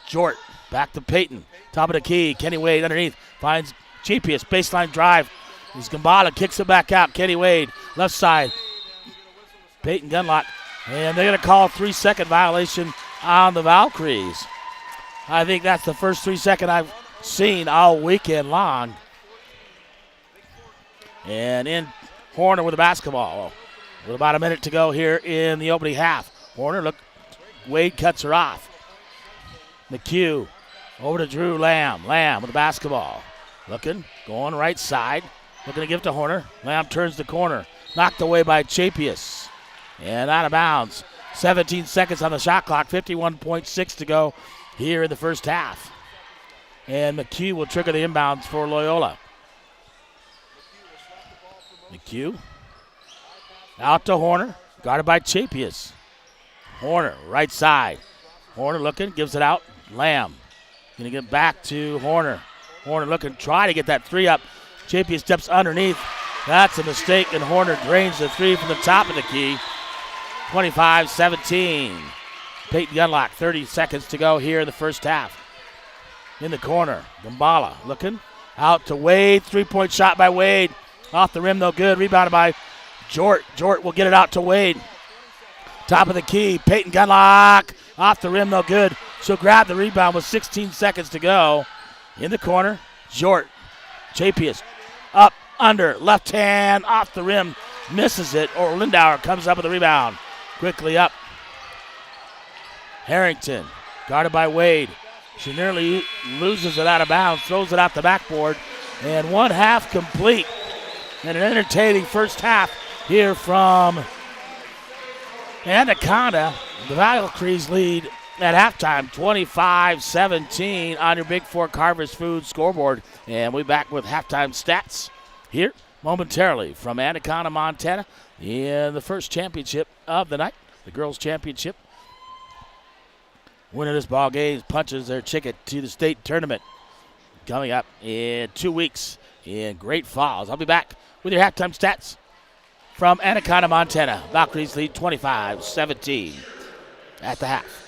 Jort back to Peyton. Top of the key, Kenny Wade underneath, finds Chapius, baseline drive. He's Gambala, kicks it back out. Kenny Wade, left side. Peyton Gunlock, and they're going to call a 3-second violation on the Valkyries. I think that's the first 3-second I've seen all weekend long. And in Horner with the basketball. With about a minute to go here in the opening half. Horner, look, Wade cuts her off. McHugh over to Drew Lamb. Lamb with the basketball. Looking, going right side. Looking to give it to Horner. Lamb turns the corner. Knocked away by Chapius. And out of bounds. 17 seconds on the shot clock. 51.6 to go here in the first half. And McHugh will trigger the inbounds for Loyola. McHugh out to Horner, guarded by Chapius. Horner, right side. Horner looking, gives it out. Lamb going to get back to Horner. Horner looking, try to get that three up. Chapius steps underneath. That's a mistake, and Horner drains the three from the top of the key. 25-17. Peyton Gunlock, 30 seconds to go here in the first half. In the corner, Gambala looking, out to Wade. 3-point shot by Wade. Off the rim, no good. Rebounded by Jort. Jort will get it out to Wade. Top of the key, Peyton Gunlock. Off the rim, no good. She'll grab the rebound with 16 seconds to go. In the corner, Jort. Chapius up, under, left hand, off the rim. Misses it, or Lindauer comes up with the rebound. Quickly up. Harrington, guarded by Wade. She nearly loses it out of bounds, throws it off the backboard. And one half complete. And an entertaining first half here from Anaconda. The Valkyries lead at halftime, 25-17 on your Bigfork Harvest Food scoreboard. And we're back with halftime stats here momentarily from Anaconda, Montana in the first championship of the night, the girls' championship. Winner of this ball game punches their ticket to the state tournament coming up in 2 weeks in Great Falls. I'll be back with your halftime stats from Anaconda, Montana. Valkyries lead 25-17 at the half.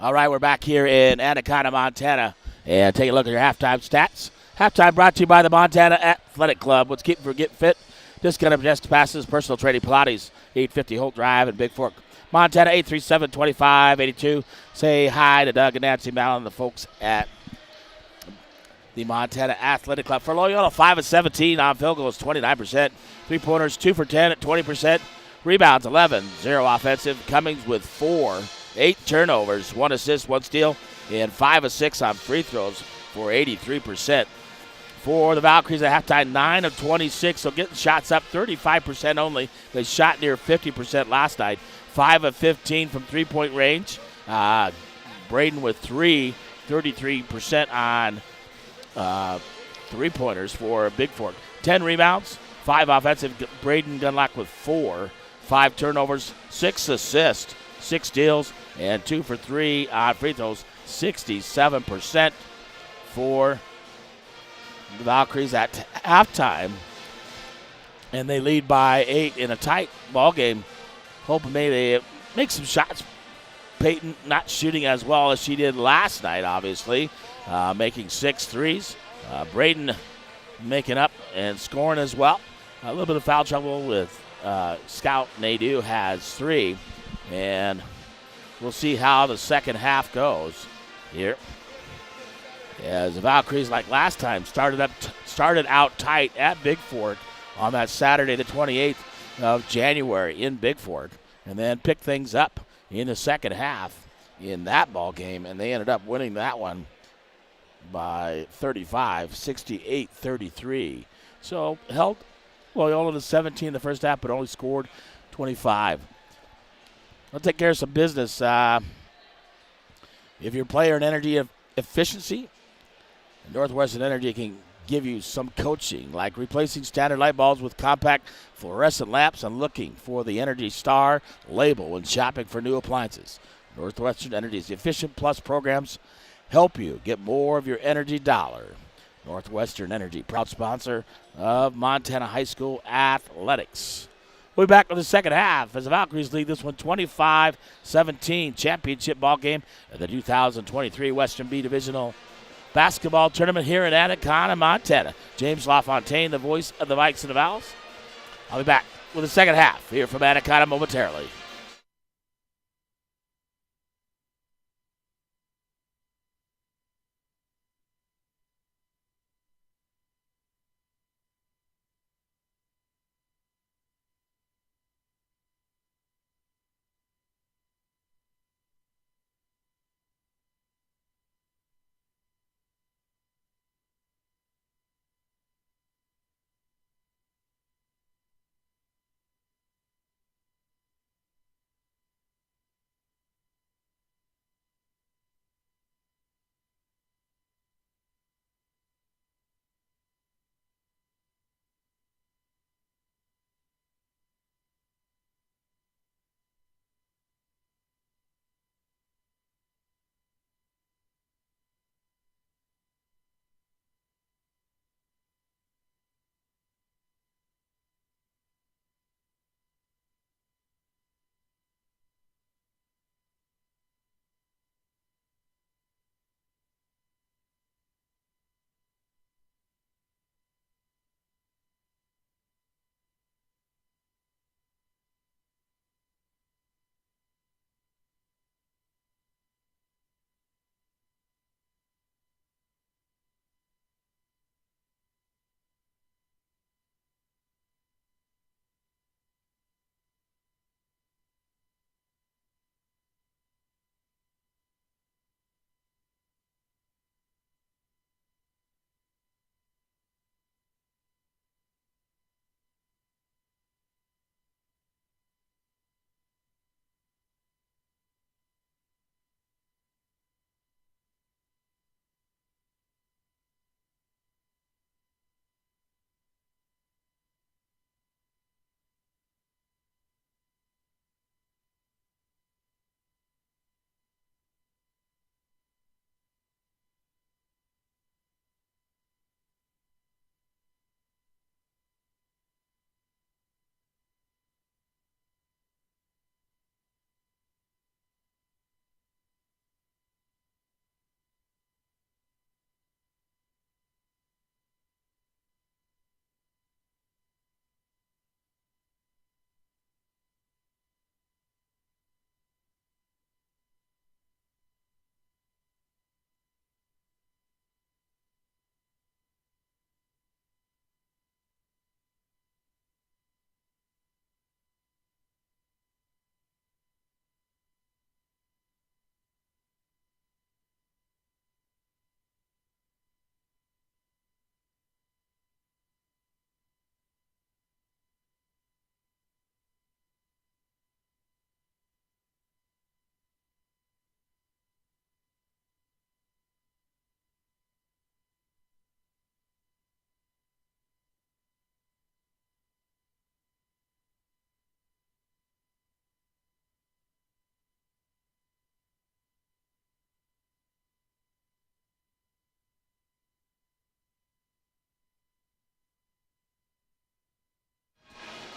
All right, we're back here in Anaconda, Montana, and take a look at your halftime stats. Halftime brought to you by the Montana Athletic Club. What's keeping for getting fit? Discounted just passes, personal training, Pilates, 850 Holt Drive in Bigfork, Montana, 837-2582. Say hi to Doug and Nancy Mallon, the folks at the Montana Athletic Club. For Loyola, 5 of 17 on field goals, 29%. Three-pointers, 2 for 10 at 20%. Rebounds, 11, 0 offensive. Cummings with 4, 8 turnovers, 1 assist, 1 steal, and 5 of 6 on free throws for 83%. For the Valkyries at halftime, 9 of 26, so getting shots up 35% only. They shot near 50% last night. 5 of 15 from three-point range. Braden with 3, 33% on three-pointers for Bigfork. 10 rebounds, 5 offensive. Braden Gunlock with 4, 5 turnovers, 6 assists, 6 steals, and 2 for 3 on free throws. 67% for the Valkyries at halftime. And they lead by 8 in a tight ball game. Hoping maybe they make some shots. Peyton not shooting as well as she did last night, obviously, making 6 threes. Braden making up and scoring as well. A little bit of foul trouble with Scout Nadeau has 3. And we'll see how the second half goes here. As the Valkyries, like last time, started out tight at Bigfork on that Saturday, the 28th of January in Bigfork, and then picked things up in the second half in that ball game, and they ended up winning that one by 35, 68-33. So held Loyola to 17 in the first half, but only scored 25. Let's take care of some business. If you're a player in energy efficiency, Northwestern Energy can give you some coaching, like replacing standard light bulbs with compact fluorescent lamps and looking for the Energy Star label when shopping for new appliances. Northwestern Energy's Efficient Plus programs help you get more of your energy dollar. Northwestern Energy, proud sponsor of Montana High School athletics. We'll be back with the second half as the Valkyries lead this one 25-17 championship ball game at the 2023 Western B Divisional basketball tournament here in Anaconda, Montana. James LaFontaine, the voice of the Vikes and the Vals. I'll be back with the second half here from Anaconda momentarily.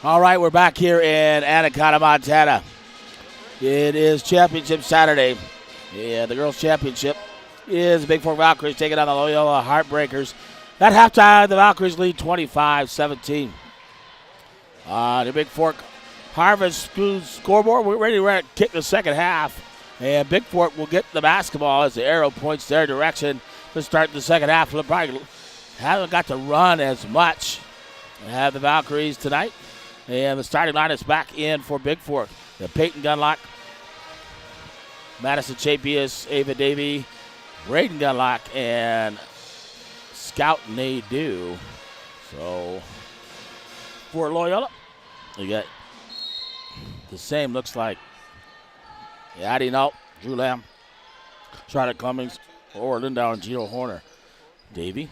All right, we're back here in Anaconda, Montana. It is Championship Saturday. Yeah, the girls' championship is Bigfork Valkyries taking on the Loyola Heartbreakers. At halftime, the Valkyries lead 25-17. The Bigfork Harvest scoreboard, we're ready to kick the second half. And Bigfork will get the basketball as the arrow points their direction to start the second half. They'll probably haven't got to run as much. They have the Valkyries tonight. And the starting line is back in for Bigfork. The Peyton Gunlock, Madison Chapius, Ava Davey, Braden Gunlock, and Scout Nadeau. So for Loyola, you got the same, looks like Addie Nault, Drew Lamb, Charlotte Cummings, or Lindauer and Gio Horner. Davey,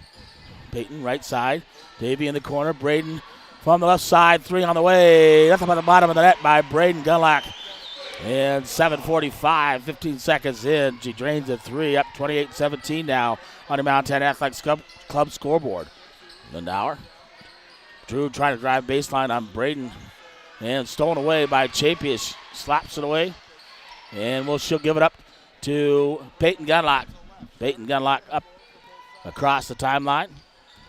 Peyton, right side. Davey in the corner. Braden from the left side, three on the way. That's about the bottom of the net by Braden Gunlock. And 7:45, 15 seconds in. She drains a three, up 28-17 now on the Mountain Athletics Club scoreboard. Lindauer. Drew trying to drive baseline on Braden. And stolen away by Chapius. Slaps it away. And she'll give it up to Peyton Gunlock. Peyton Gunlock up across the timeline.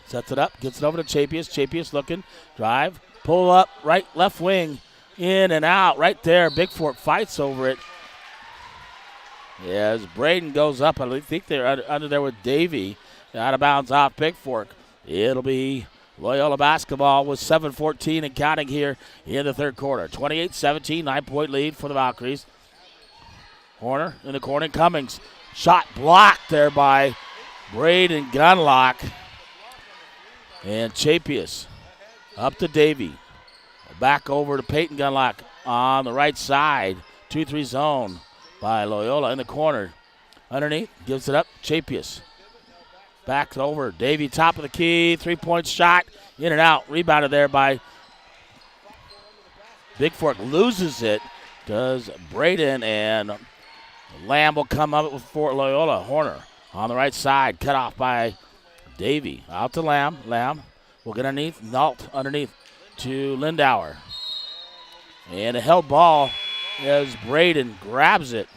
Sets it up, gets it over to Chapius. Chapius looking, drive, pull up, right, left wing, in and out, right there. Bigfork fights over it. Yeah, as Braden goes up, I think they're under there with Davey. Out of bounds off Bigfork. It'll be Loyola basketball with 7:14 and counting here in the third quarter. 28-17, 9-point lead for the Valkyries. Horner in the corner, Cummings. Shot blocked there by Braden Gunlock. And Chapius up to Davey. Back over to Peyton Gunlock on the right side. 2-3 zone by Loyola in the corner. Underneath, gives it up, Chapius. Back over, Davey top of the key. 3-point shot, in and out. Rebounded there by Bigfork. Loses it, does Braden, and Lamb will come up with Fort Loyola. Horner on the right side, cut off by Davey. Out to Lamb. Lamb will get underneath. Nault underneath to Lindauer. And a held ball as Braden grabs it.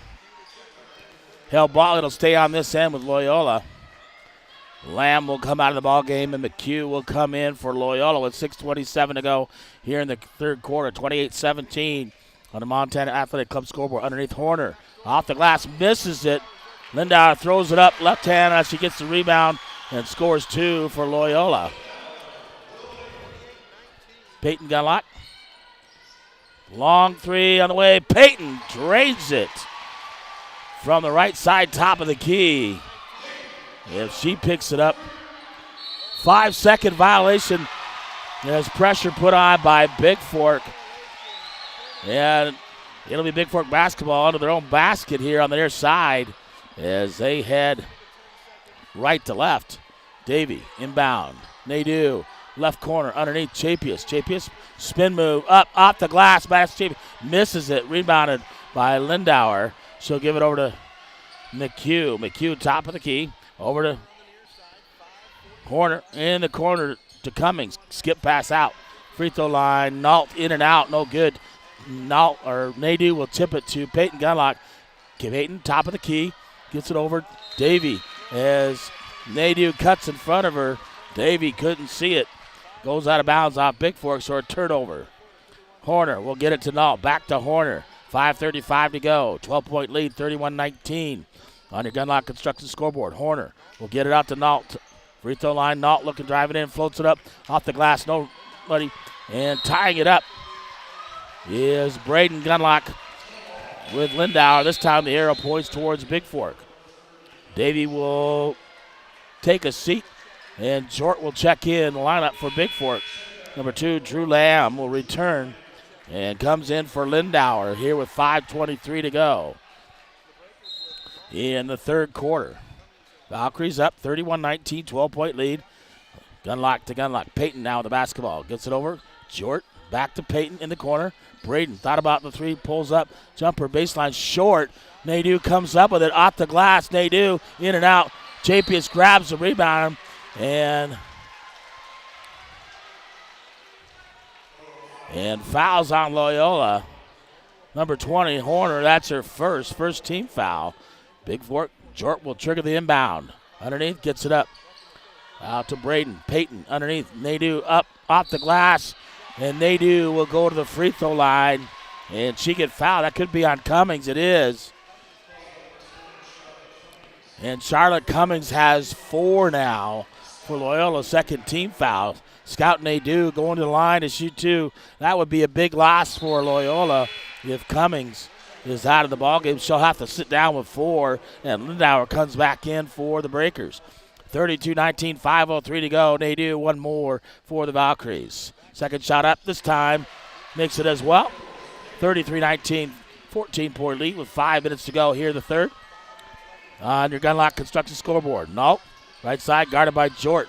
Held ball, it'll stay on this end with Loyola. Lamb will come out of the ball game, and McHugh will come in for Loyola with 6:27 to go here in the third quarter. 28-17 on the Montana Athletic Club scoreboard. Underneath Horner. Off the glass, misses it. Lindauer throws it up left hand as she gets the rebound and scores two for Loyola. Peyton Gunlock. Long three on the way. Peyton drains it from the right side, top of the key. If she picks it up, 5-second violation. There's pressure put on by Bigfork. And it'll be Bigfork basketball under their own basket here on their side as they head right to left. Davey inbound. Nadeau left corner underneath Chapius. Chapius spin move up off the glass. Chapius misses it. Rebounded by Lindauer. She'll give it over to McHugh. McHugh top of the key. Over to Horner in the corner to Cummings. Skip pass out. Free throw line. Nault in and out. No good. Nadeau will tip it to Peyton Gunlock. Peyton top of the key. Gets it over Davey as Nadeau cuts in front of her. Davey couldn't see it. Goes out of bounds off Bigfork, so a turnover. Horner will get it to Nault. Back to Horner. 5:35 to go. 12-point lead, 31-19. On your Gunlock Construction scoreboard. Horner will get it out to Nault. Free throw line. Nault looking, driving in, floats it up off the glass. Nobody. And tying it up is Braden Gunlock with Lindauer. This time the arrow points towards Bigfork. Davey will take a seat, and Jort will check in the lineup for Bigfork. Number 2, Drew Lamb will return and comes in for Lindauer here with 5:23 to go in the third quarter. Valkyries up 31-19, 12-point lead. Gunlock to Gunlock. Peyton now with the basketball. Gets it over. Jort back to Peyton in the corner. Braden thought about the three, pulls up. Jumper baseline short. Nadeau comes up with it off the glass. Nadeau in and out. Chapius grabs the rebound And fouls on Loyola. Number 20, Horner, that's her first team foul. Bigfork, Jort will trigger the inbound. Underneath, gets it up. Out to Braden. Peyton underneath. Nadeau up off the glass. And Nadeau will go to the free throw line. And she gets fouled. That could be on Cummings. It is. And Charlotte Cummings has 4 now for Loyola, second team foul. Scout Nadeau going to the line to shoot 2. That would be a big loss for Loyola if Cummings is out of the ballgame. She'll have to sit down with 4, and Lindauer comes back in for the Breakers. 32-19, 5:03 to go. Nadeau one more for the Valkyries. Second shot up this time. Makes it as well. 33-19, 14-point lead with 5 minutes to go here in the third. On your Gunlock Construction scoreboard. No. Right side guarded by Jort.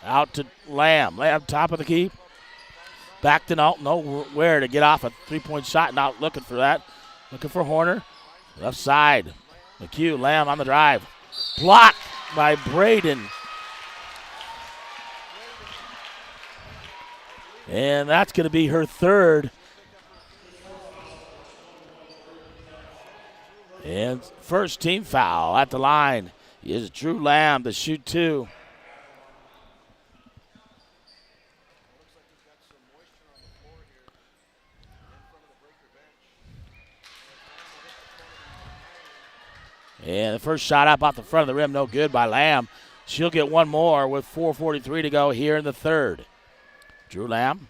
Out to Lamb. Lamb top of the key. Back to nowhere to get off a 3-point shot. Not looking for that. Looking for Horner. Left side. McHugh. Lamb on the drive. Blocked by Braden. And that's going to be her third. And first team foul at the line is Drew Lamb to shoot 2. And the first shot up off the front of the rim, no good by Lamb. She'll get one more with 4:43 to go here in the third. Drew Lamb.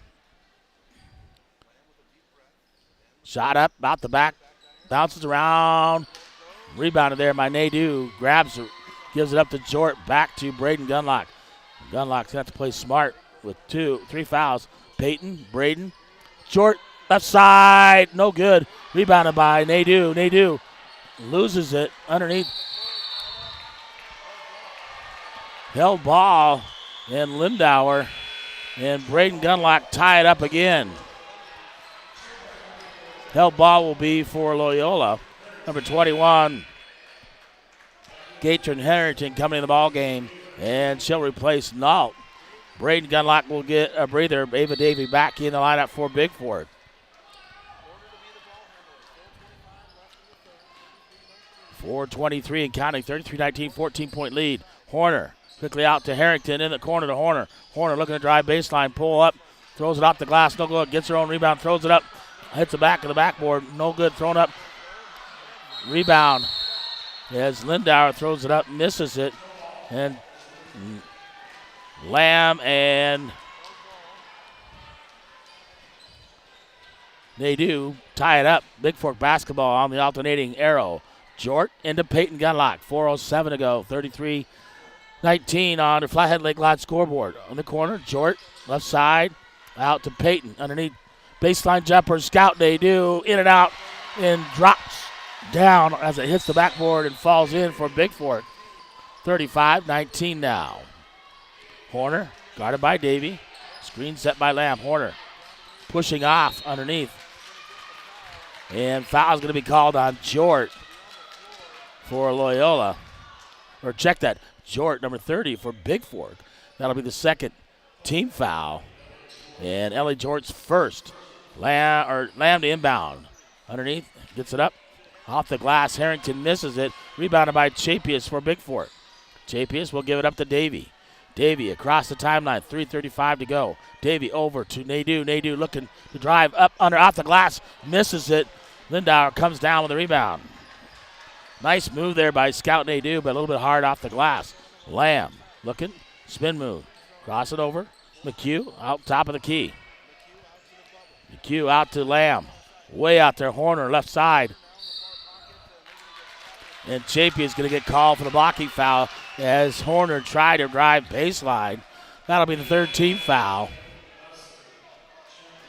Shot up, out the back, bounces around. Rebounded there by Nadeau. Grabs it, gives it up to Jort. Back to Braden Gunlock. Gunlock's going to have to play smart with 3 fouls. Peyton, Braden, Jort, left side, no good. Rebounded by Nadeau. Nadeau loses it underneath. Held ball, and Lindauer and Braden Gunlock tie it up again. Held ball will be for Loyola. Number 21, Gatron Harrington coming in the ball game, and she'll replace Nault. Braden Gunlock will get a breather. Ava Davey back in the lineup for Bigfork. .423 and counting, 33-19, 14-point lead. Horner quickly out to Harrington in the corner to Horner. Horner looking to drive baseline, pull up, throws it off the glass, no good, gets her own rebound, throws it up, hits the back of the backboard, no good, thrown up. Rebound as Lindauer throws it up, misses it, and Lamb and Nadeau tie it up. Bigfork basketball on the alternating arrow. Jort into Peyton Gunlock. 4:07 to go. 33-19 on the Flathead Lake Lodge scoreboard. On the corner, Jort, left side, out to Peyton. Underneath, baseline jumper, Scout Nadeau, in and out, and drops down as it hits the backboard and falls in for Bigfork. 35-19 now. Horner, guarded by Davey. Screen set by Lamb. Horner pushing off underneath. And foul's going to be called on Jort for Loyola. Or check that. Jort, number 30 for Bigfork. That'll be the second team foul. And Ellie Jort's first. Lamb to inbound. Underneath, gets it up. Off the glass, Harrington misses it. Rebounded by Chapius for Bigfork. Chapius will give it up to Davey. Davey across the timeline, 3:35 to go. Davey over to Nadeau. Nadeau looking to drive up under off the glass, misses it. Lindauer comes down with the rebound. Nice move there by Scout Nadeau, but a little bit hard off the glass. Lamb looking, spin move. Cross it over. McHugh out top of the key. McHugh out to Lamb. Way out there, Horner left side. And Chapie is going to get called for the blocking foul as Horner tried to drive baseline. That'll be the third team foul.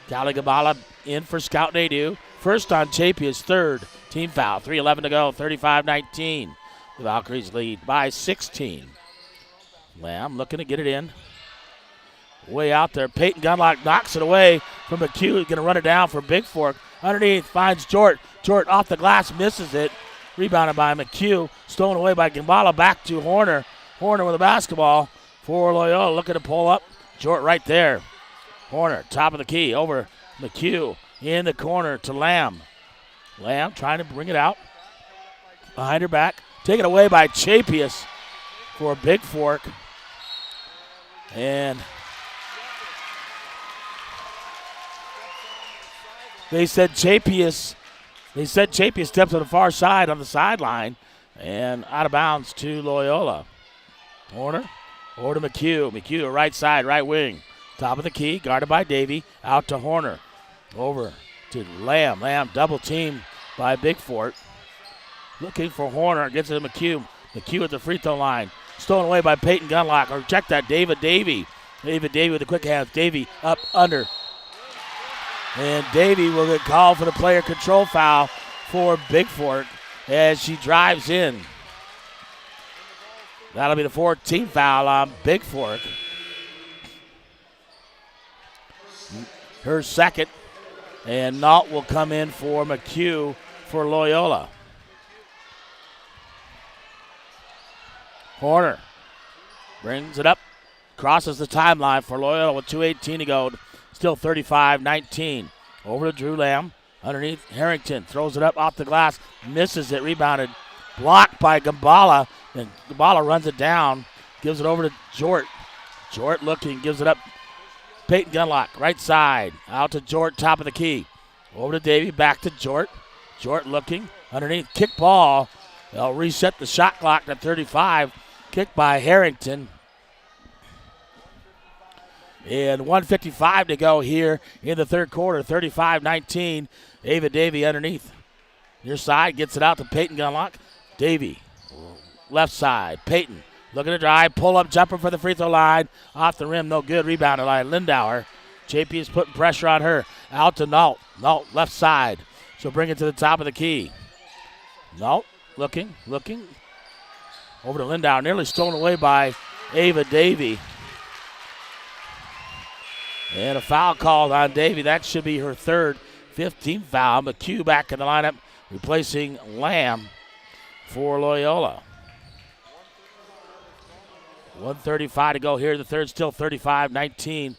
Caligabala in for Scout Nadeau. First on Chapie, his third team foul. 3:11 to go, 35-19. The Valkyries lead by 16. Lamb looking to get it in. Way out there. Peyton Gunlock knocks it away from McHugh. Going to run it down for Bigfork. Underneath finds Jort. Jort off the glass, misses it. Rebounded by McHugh. Stolen away by Gambala. Back to Horner. Horner with the basketball for Loyola. Looking to pull up. Jort right there. Horner, top of the key. Over McHugh in the corner to Lamb. Lamb trying to bring it out. Behind her back. Taken away by Chapius for Bigfork. And they said Chapius steps on the far side on the sideline and out of bounds to Loyola. Horner over to McHugh. McHugh right side, right wing. Top of the key, guarded by Davey. Out to Horner. Over to Lamb. Lamb double teamed by Bigfork. Looking for Horner. Gets it to McHugh. McHugh at the free throw line. Stolen away by Peyton Gunlock. Or check that, David Davey. David Davey with the quick hands. Davey up under. And Davey will get called for the player control foul for Bigfork as she drives in. That'll be the 14th foul on Bigfork. Her second. And Nault will come in for McHugh for Loyola. Horner brings it up. Crosses the timeline for Loyola with 2:18 to go. Still 35-19. Over to Drew Lamb. Underneath Harrington. Throws it up off the glass. Misses it. Rebounded. Blocked by Gambala. And Gambala runs it down. Gives it over to Jort. Jort looking. Gives it up. Peyton Gunlock. Right side. Out to Jort. Top of the key. Over to Davey. Back to Jort. Jort looking. Underneath. Kick ball. They'll reset the shot clock to 35. Kick by Harrington. And 1:55 to go here in the third quarter. 35-19. Ava Davey underneath. Near side. Gets it out to Peyton Gunlock. Davey. Left side. Peyton. Looking to drive. Pull up jumper for the free throw line. Off the rim. No good. Rebounded by Lindauer. JP is putting pressure on her. Out to Nault. Nault left side. So bring it to the top of the key. Nault looking. Over to Lindauer. Nearly stolen away by Ava Davey. And a foul called on Davey. That should be her third, 15th foul. McHugh back in the lineup, replacing Lamb for Loyola. 1:35 to go here. The third still 35-19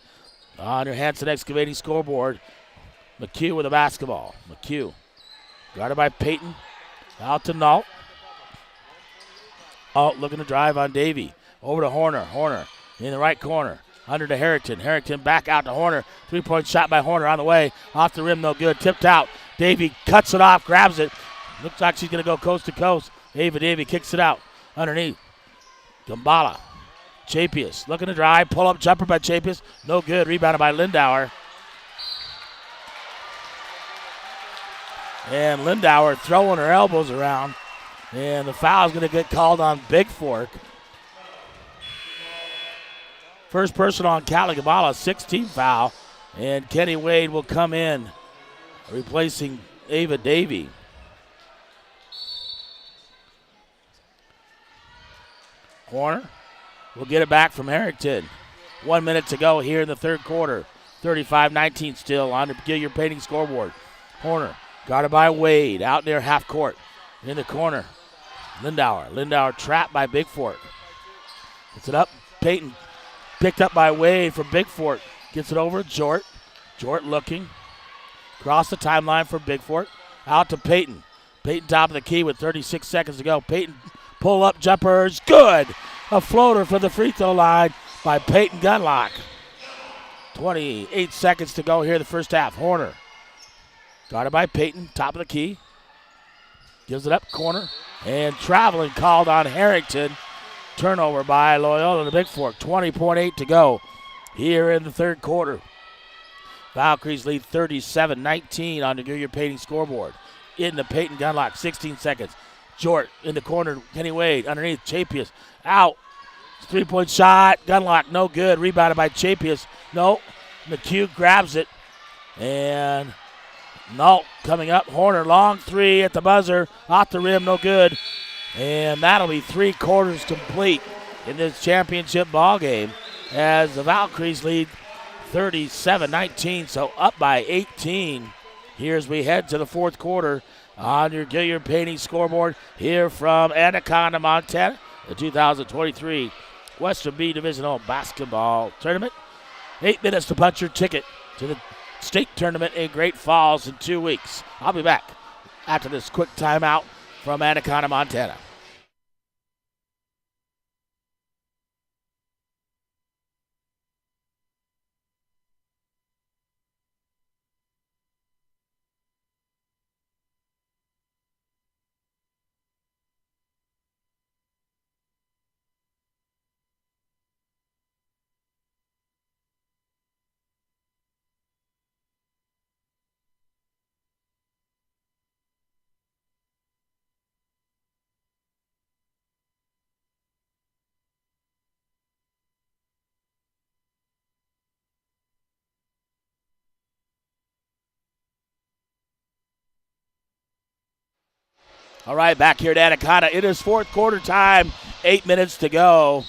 on your Hanson Excavating scoreboard. McHugh with the basketball. McHugh guarded by Peyton. Out to Nault. Nault looking to drive on Davey. Over to Horner. Horner in the right corner. Under to Harrington. Harrington back out to Horner. 3-point shot by Horner on the way. Off the rim, no good. Tipped out. Davey cuts it off, grabs it. Looks like she's going to go coast to coast. Ava Davey kicks it out. Underneath. Gambala. Chapius looking to drive. Pull up jumper by Chapius. No good. Rebounded by Lindauer. And Lindauer throwing her elbows around. And the foul is going to get called on Bigfork. First person on Callie Gambala, 16th foul. And Kenny Wade will come in, replacing Ava Davey. Horner will get it back from Harrington. 1 minute to go here in the third quarter. 35-19 still on the Gilliard Painting scoreboard. Horner guarded by Wade out near half court. In the corner, Lindauer. Lindauer trapped by Bigfork. Gets it up. Peyton picked up by Wade from Bigfork. Gets it over to Jort. Jort looking. Across the timeline for Bigfork. Out to Peyton. Peyton top of the key with 36 seconds to go. Peyton pull up jumpers. Good. A floater for the free throw line by Peyton Gunlock. 28 seconds to go here in the first half. Horner. Guarded by Peyton. Top of the key. Gives it up. Corner. And traveling called on Harrington. Turnover by Loyola to Bigfork. 20.8 to go here in the third quarter. Valkyries lead 37-19 on the Gilliard Painting scoreboard. In the Peyton Gunlock, 16 seconds. Jort in the corner. Kenny Wade underneath. Chapius out. 3-point shot. Gunlock no good. Rebounded by Chapius. No. McHugh grabs it. And Nault coming up. Horner long three at the buzzer. Off the rim. No good. And that'll be 3 quarters complete in this championship ball game as the Valkyries lead 37-19, so up by 18 here as we head to the fourth quarter on your Gilliard Painting scoreboard here from Anaconda, Montana, the 2023 Western B Divisional Basketball Tournament. 8 minutes to punch your ticket to the state tournament in Great Falls in 2 weeks. I'll be back after this quick timeout from Anaconda, Montana. All right, back here at Anaconda. It is fourth quarter time, 8 minutes to go.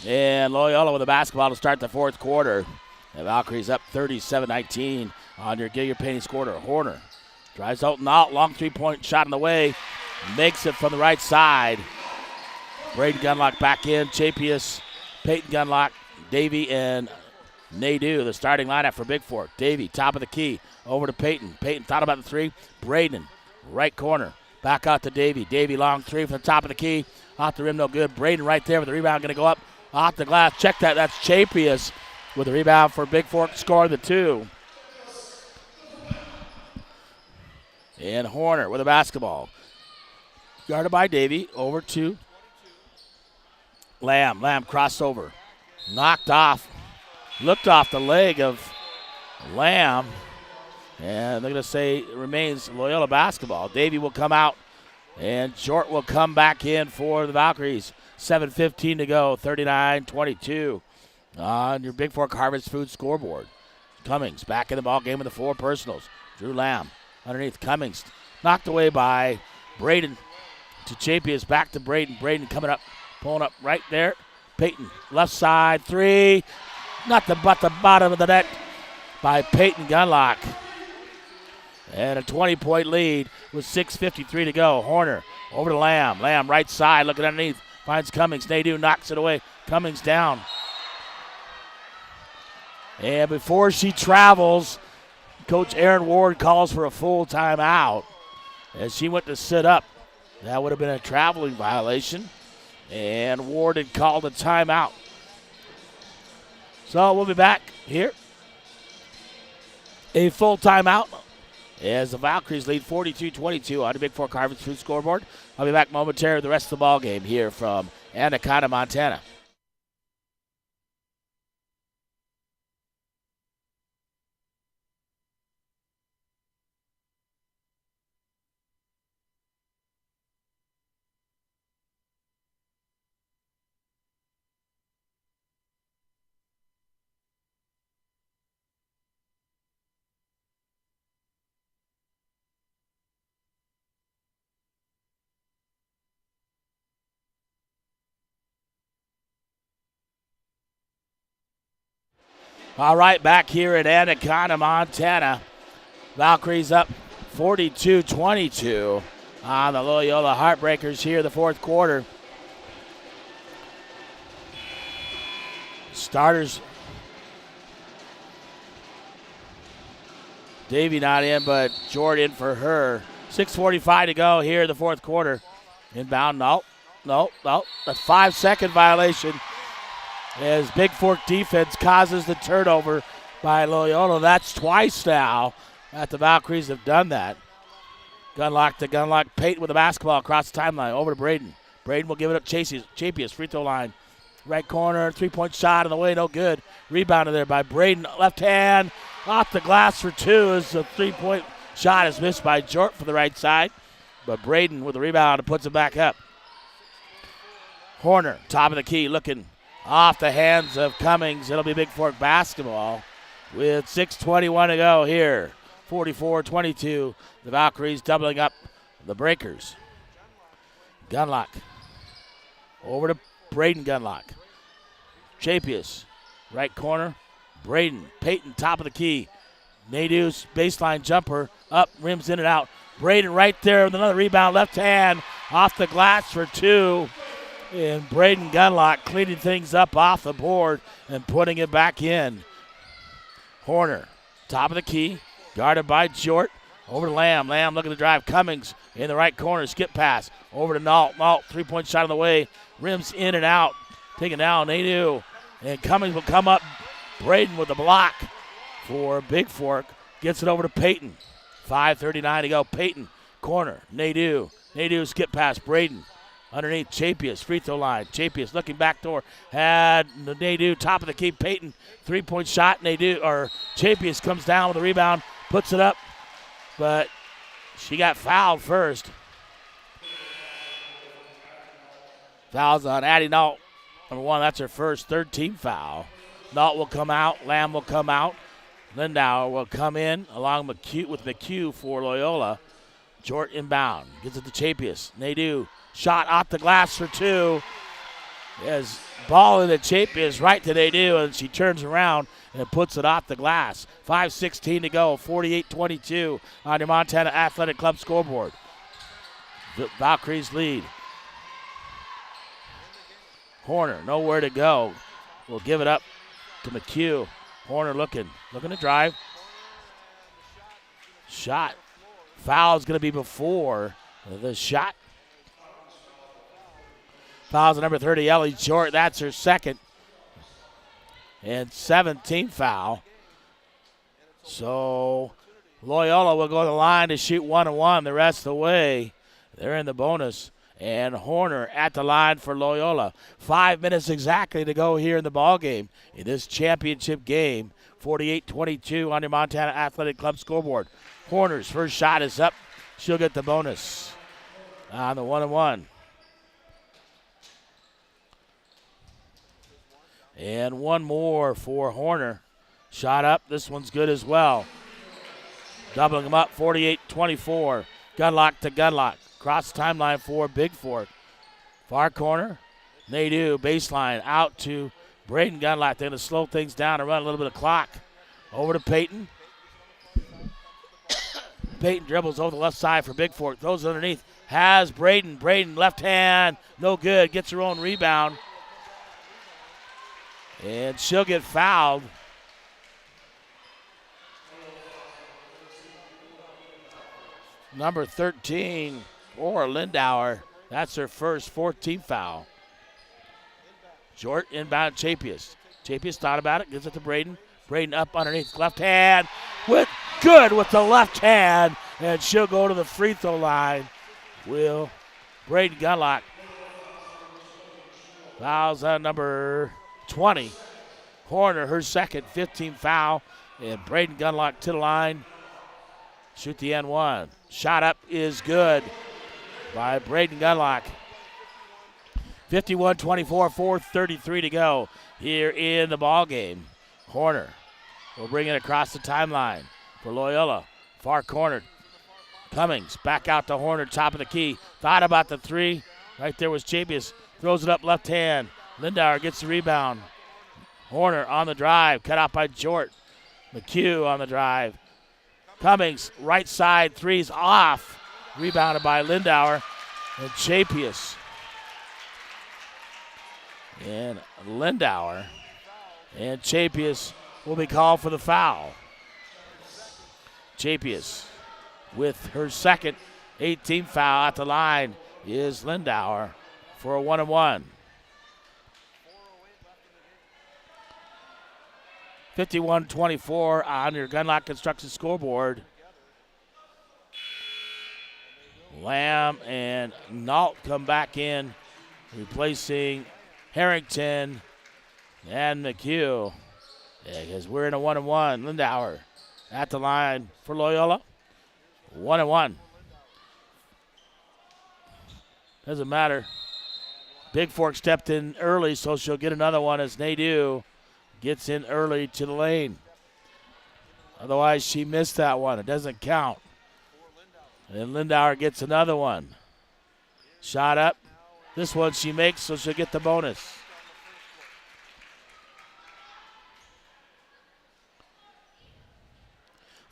And Loyola with the basketball to start the fourth quarter. The Valkyries up 37-19 on your Gilliard Painting scorer. Horner drives out and out. Long three-point shot in the way. Makes it from the right side. Braden Gunlock back in. Chapius, Peyton Gunlock, Davey, and Nadeau, the starting lineup for Bigfork. Davey, top of the key, over to Peyton. Peyton thought about the three. Braden, right corner. Back out to Davey. Davey, long three from the top of the key. Off the rim, no good. Braden right there with the rebound, going to go up off the glass. Check that. That's Chapius with the rebound for Bigfork, scoring the two. And Horner with the basketball. Guarded by Davey. Over to Lamb. Lamb crossover. Knocked off. Looked off the leg of Lamb. And they're going to say it remains Loyola basketball. Davey will come out, and Short will come back in for the Valkyries. 7:15 to go, 39-22 on your Bigfork Harvest Food scoreboard. Cummings back in the ball game with the four personals. Drew Lamb underneath Cummings. Knocked away by Braden to Chapius. Back to Braden. Braden coming up, pulling up right there. Peyton, left side, three. Nothing but the bottom of the net by Peyton Gunlock. And a 20-point lead with 6:53 to go. Horner over to Lamb. Lamb right side looking underneath. Finds Cummings. Nadeau knocks it away. Cummings down. And before she travels, Coach Aaron Ward calls for a full timeout. As she went to sit up, that would have been a traveling violation. And Ward had called a timeout. So we'll be back here. A full timeout as the Valkyries lead 42-22 on the Bigfork Harvest Food scoreboard. I'll be back momentarily with the rest of the ball game here from Anaconda, Montana. All right, back here at Anaconda, Montana. Valkyries up 42-22 on the Loyola Heartbreakers here in the fourth quarter. Starters. Davey not in, but Jordan for her. 6:45 to go here in the fourth quarter. Inbound, no. A 5-second violation as Bigfork defense causes the turnover by Loyola. That's twice now that the Valkyries have done that. Gunlock to Gunlock. Peyton with the basketball across the timeline. Over to Braden. Braden will give it up. Chapius, free throw line. Right corner, three-point shot on the way, no good. Rebounded there by Braden. Left hand, off the glass for two as the three-point shot is missed by Jort for the right side. But Braden with the rebound and puts it back up. Horner, top of the key, looking off the hands of Cummings. It'll be Bigfork basketball with 6:21 to go here. 44-22. The Valkyries doubling up the Breakers. Gunlock. Over to Braden Gunlock. Chapius, right corner. Braden, Peyton, top of the key. Nadeau's baseline jumper, up, rims in and out. Braden right there with another rebound, left hand, off the glass for two. And Braden Gunlock cleaning things up off the board and putting it back in. Horner Top of the key, guarded by Jort. Over to Lamb. Lamb looking to drive. Cummings in the right corner. Skip pass. Over to Nault. Nault, three-point shot on the way. Rims in and out. Taken down. Nadeau. And Cummings will come up. Braden with the block for Bigfork. Gets it over to Peyton. 5:39 to go. Peyton, corner. Nadeau. Nadeau skip pass. Braden. Underneath Chapius, free throw line. Chapius looking back door. Had Nadeau, top of the key. Peyton, three-point shot. Chapius comes down with a rebound, puts it up, but she got fouled first. Fouls on Addie Nault. Number one, that's her first, third team foul. Nault will come out. Lamb will come out. Lindauer will come in along with McHugh for Loyola. Jort inbound. Gets it to Chapius. Nadeau. Shot off the glass for two. As ball in the Chapius right to Nadeau, and she turns around and puts it off the glass. 5:16 to go. 48-22 on your Montana Athletic Club scoreboard. Valkyries lead. Horner, nowhere to go. We'll give it up to McHugh. Horner looking to drive. Shot. Foul is going to be before the shot. Fouls on number 30, Ellie Jort. That's her second. And 17th foul. So Loyola will go to the line to shoot 1-1 the rest of the way. They're in the bonus. And Horner at the line for Loyola. 5 minutes exactly to go here in the ball game in this championship game. 48-22 on your Montana Athletic Club scoreboard. Horner's first shot is up. She'll get the bonus on the 1-1. And one more for Horner. Shot up. This one's good as well. Doubling them up, 48-24. Gunlock to Gunlock. Cross the timeline for Bigfork. Far corner. Nadeau, baseline, out to Braden Gunlock. They're going to slow things down and run a little bit of clock. Over to Peyton. Peyton dribbles over the left side for Bigfork. Throws it underneath. Has Braden. Braden, left hand. No good. Gets her own rebound. And she'll get fouled. Number 13, or Lindauer. That's her first 14th foul. Jort inbound Chapius. Chapius thought about it, gives it to Braden. Braden up underneath, left hand. With the left hand. And she'll go to the free throw line. Will Braden Gunlock. Fouls on number 20. Horner, her second, 15th foul. And Braden Gunlock to the line. Shoot the N1. Shot up is good by Braden Gunlock. 51-24, 4:33 to go here in the ball game. Horner will bring it across the timeline for Loyola. Far corner. Cummings back out to Horner, top of the key. Thought about the three. Right there was Chapius. Throws it up left hand. Lindauer gets the rebound. Horner on the drive. Cut out by Jort. McHugh on the drive. Cummings, right side, threes off. Rebounded by Lindauer and Chapius. And Lindauer and Chapius will be called for the foul. Chapius with her second 18th foul at the line is Lindauer for a 1-1. 51-24 on your Gunlock Construction scoreboard. Lamb and Nault come back in, replacing Harrington and McHugh. Because we're in a 1-1. Lindauer at the line for Loyola. 1-1. Doesn't matter. Bigfork stepped in early, so she'll get another one as Nadeau gets in early to the lane. Otherwise, she missed that one. It doesn't count. And Lindauer gets another one. Shot up. This one she makes, so she'll get the bonus.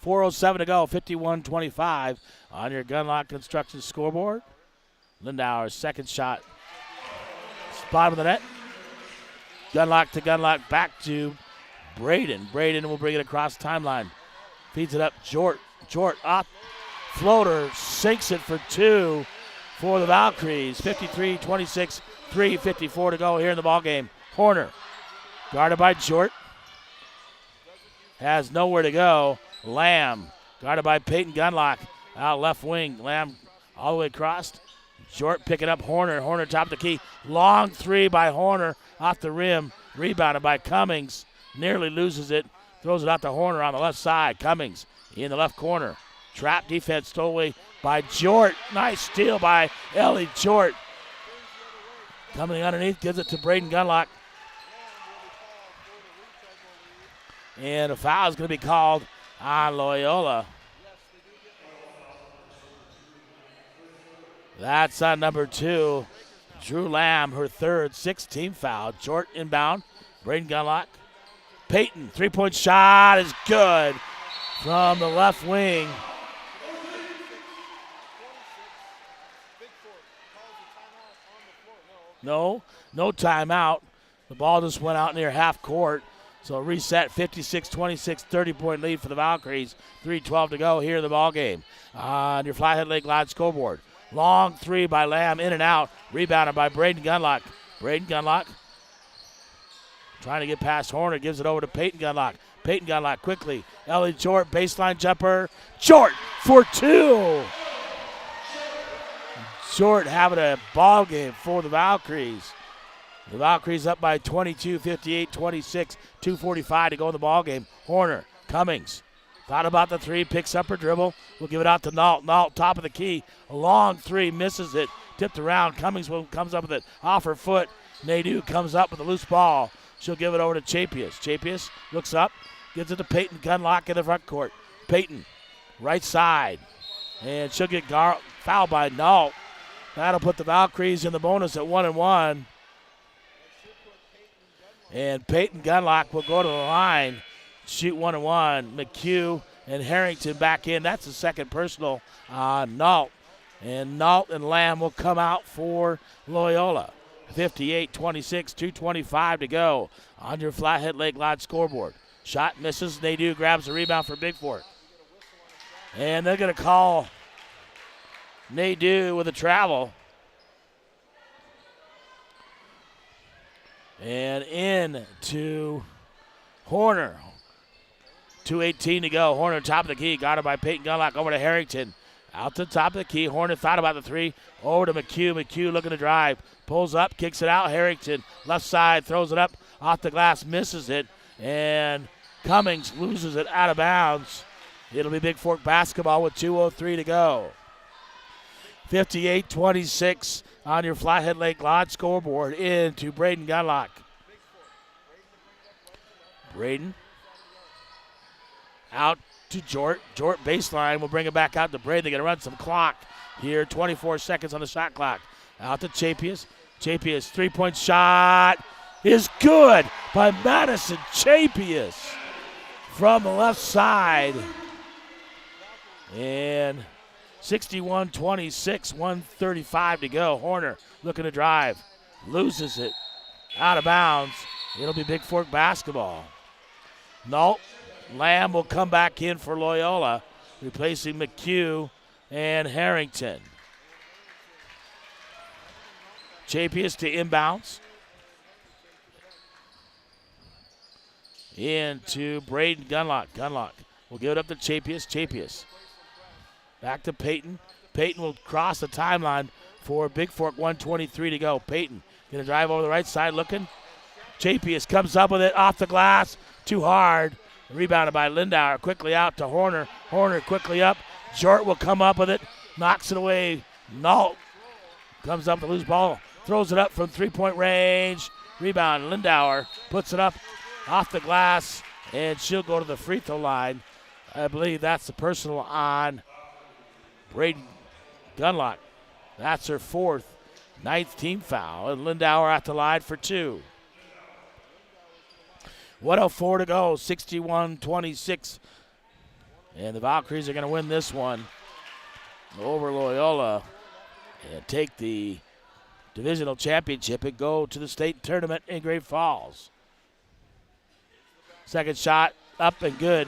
.407 to go, 51-25 on your Gunlock Construction scoreboard. Lindauer's second shot. Bottom of the net. Gunlock to Gunlock, back to Braden. Braden will bring it across the timeline. Feeds it up. Jort up. Floater sinks it for 2 for the Valkyries. 53-26, 3:54 to go here in the ball game. Horner guarded by Jort. Has nowhere to go. Lamb guarded by Peyton Gunlock. Out left wing. Lamb all the way across. Jort picking up Horner. Horner top of the key. Long 3 by Horner off the rim. Rebounded by Cummings. Nearly loses it. Throws it out to Horner on the left side. Cummings in the left corner. Trap defense stole away by Jort. Nice steal by Ellie Jort. Coming underneath, gives it to Braden Gunlock. And a foul is going to be called on Loyola. That's on number 2. Drew Lamb, her third, 6th team foul. Jort inbound. Braden Gunlock. Peyton, 3-point shot is good from the left wing. No timeout. The ball just went out near half court. So reset, 56-26, 30-point lead for the Valkyries. 3:12 to go here in the ball game. On your Flathead Lake Lodge scoreboard. Long 3 by Lamb, in and out. Rebounded by Braden Gunlock. Braden Gunlock trying to get past Horner, gives it over to Peyton Gunlock. Peyton Gunlock quickly. Ellie Jort, baseline jumper. Jort for 2. Jort having a ball game for the Valkyries. The Valkyries up by 22, 58, 26, 2:45 to go in the ball game. Horner, Cummings, thought about the 3, picks up her dribble. We'll give it out to Nault. Nault, top of the key. A long 3, misses it. Tipped around. Cummings comes up with it off her foot. Nadeau comes up with a loose ball. She'll give it over to Chapius. Chapius looks up, gives it to Peyton Gunlock in the front court. Peyton, right side. And she'll get fouled by Nault. That'll put the Valkyries in the bonus at 1-1. And Peyton Gunlock will go to the line, shoot 1-1. McHugh and Harrington back in. That's the second personal on Nault. And Nault and Lamb will come out for Loyola. 58-26, 2:25 to go on your Flathead Lake Lodge scoreboard. Shot misses. Nadeau grabs the rebound for Bigfork. And they're going to call Nadeau with a travel. And in to Horner. 2:18 to go. Horner top of the key. Guarded by Peyton Gunlock over to Harrington. Out to the top of the key. Horner thought about the 3. Over to McHugh. McHugh looking to drive. Pulls up, kicks it out. Harrington left side, throws it up off the glass, misses it. And Cummings loses it out of bounds. It'll be Bigfork basketball with 2:03 to go. 58-26 on your Flathead Lake Lodge scoreboard into Braden Gunlock. Braden out to Jort. Jort baseline will bring it back out to Braden. They're going to run some clock here. 24 seconds on the shot clock. Out to Chapius. Chapius, 3-point shot is good by Madison Chapius from the left side. And 61-26, 1:35 to go. Horner looking to drive. Loses it. Out of bounds. It'll be Bigfork basketball. Nault. Lamb will come back in for Loyola, replacing McHugh and Harrington. Chapius to inbounds. Into Braden Gunlock. Gunlock will give it up to Chapius. Chapius back to Peyton. Peyton will cross the timeline for Bigfork. 1:23 to go. Peyton going to drive over the right side looking. Chapius comes up with it off the glass. Too hard. Rebounded by Lindauer. Quickly out to Horner. Horner quickly up. Jort will come up with it. Knocks it away. Nault comes up with a loose ball. Throws it up from 3-point range. Rebound. Lindauer puts it up off the glass. And she'll go to the free throw line. I believe that's the personal on Braden Gunlock. That's her 4th, 9th team foul. And Lindauer at the line for 2. 1:04 to go, 61-26. And the Valkyries are going to win this one over Loyola and take the divisional championship and go to the state tournament in Great Falls. Second shot up and good.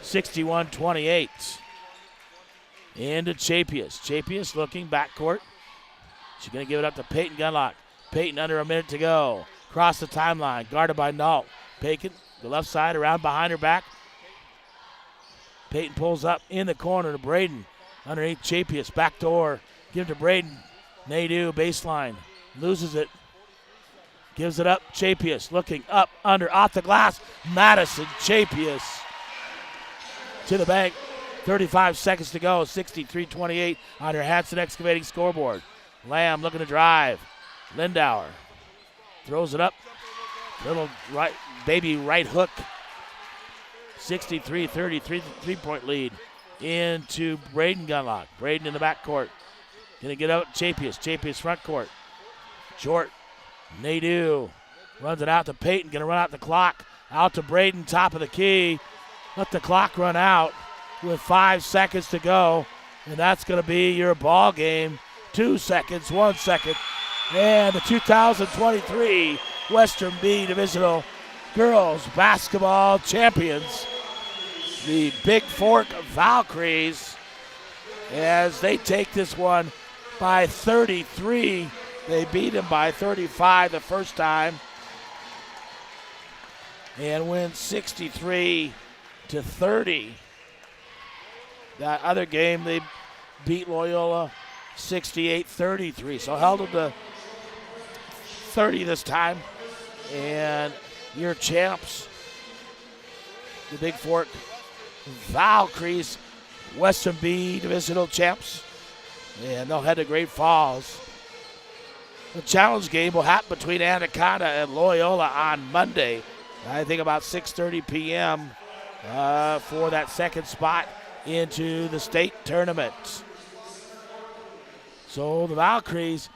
61-28. Into Chapius. Chapius looking backcourt. She's going to give it up to Peyton Gunlock. Peyton under a minute to go. Across the timeline, guarded by Nault. Peyton, the left side, around behind her back. Peyton pulls up in the corner to Braden. Underneath Chapius, back door. Give it to Braden. Nadeau, baseline. Loses it. Gives it up. Chapius looking up, under, off the glass. Madison Chapius to the bank. 35 seconds to go. 63-28 on her Hanson Excavating scoreboard. Lamb looking to drive. Lindauer throws it up. Little right, baby right hook. 63-30, three-point lead into Braden Gunlock. Braden in the backcourt. Gonna get out Chapius. Chapius front court. Short. Nadeau runs it out to Peyton. Gonna run out the clock. Out to Braden, top of the key. Let the clock run out with 5 seconds to go. And that's gonna be your ball game. 2 seconds, 1 second. And the 2023 Western B Divisional Girls Basketball Champions, the Bigfork Valkyries, as they take this one by 33. They beat them by 35 the first time and win 63-30. That other game, they beat Loyola 68-33. So held them to 30 this time. And your champs, the Bigfork Valkyries, Western B Divisional champs. And they'll head to Great Falls. The challenge game will happen between Anaconda and Loyola on Monday. I think about 6:30 p.m. For that second spot into the state tournament. So the Valkyries,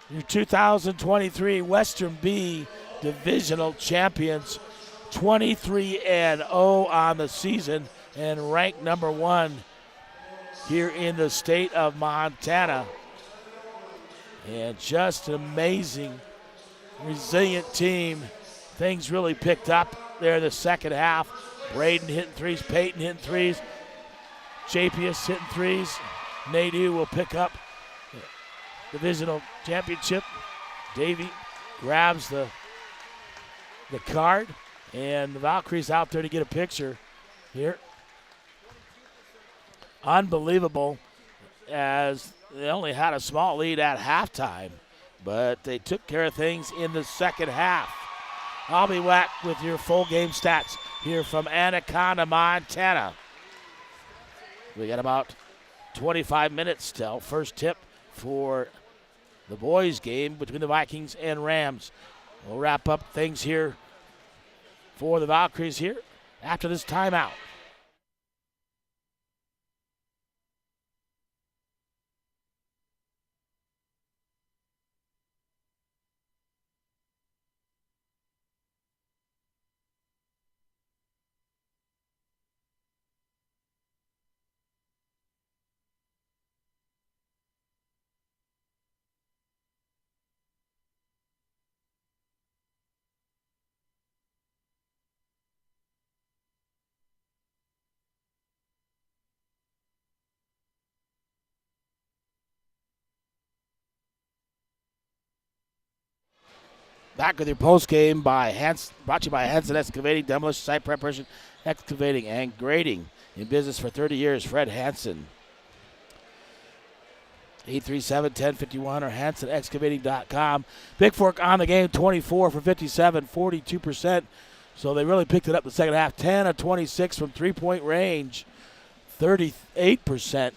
your 2023 Western B Divisional champions, 23-0 on the season and ranked number 1 here in the state of Montana. And just an amazing, resilient team. Things really picked up there in the second half. Braden hitting threes, Peyton hitting threes, Chapius hitting threes. Nadeau will pick up the divisional championship. Davey grabs the card, and the Valkyries out there to get a picture here. Unbelievable, as they only had a small lead at halftime, but they took care of things in the second half. I'll be back with your full game stats here from Anaconda, Montana. We got about 25 minutes till first tip for the boys' game between the Vikings and Rams. We'll wrap up things here for the Valkyries here after this timeout. Back with your post game brought to you by Hanson Excavating, Demolition, Site Preparation, Excavating, and Grading. In business for 30 years, Fred Hanson. 837-1051 or HansonExcavating.com. Bigfork on the game, 24 for 57, 42%. So they really picked it up the second half. 10 of 26 from three-point range, 38%.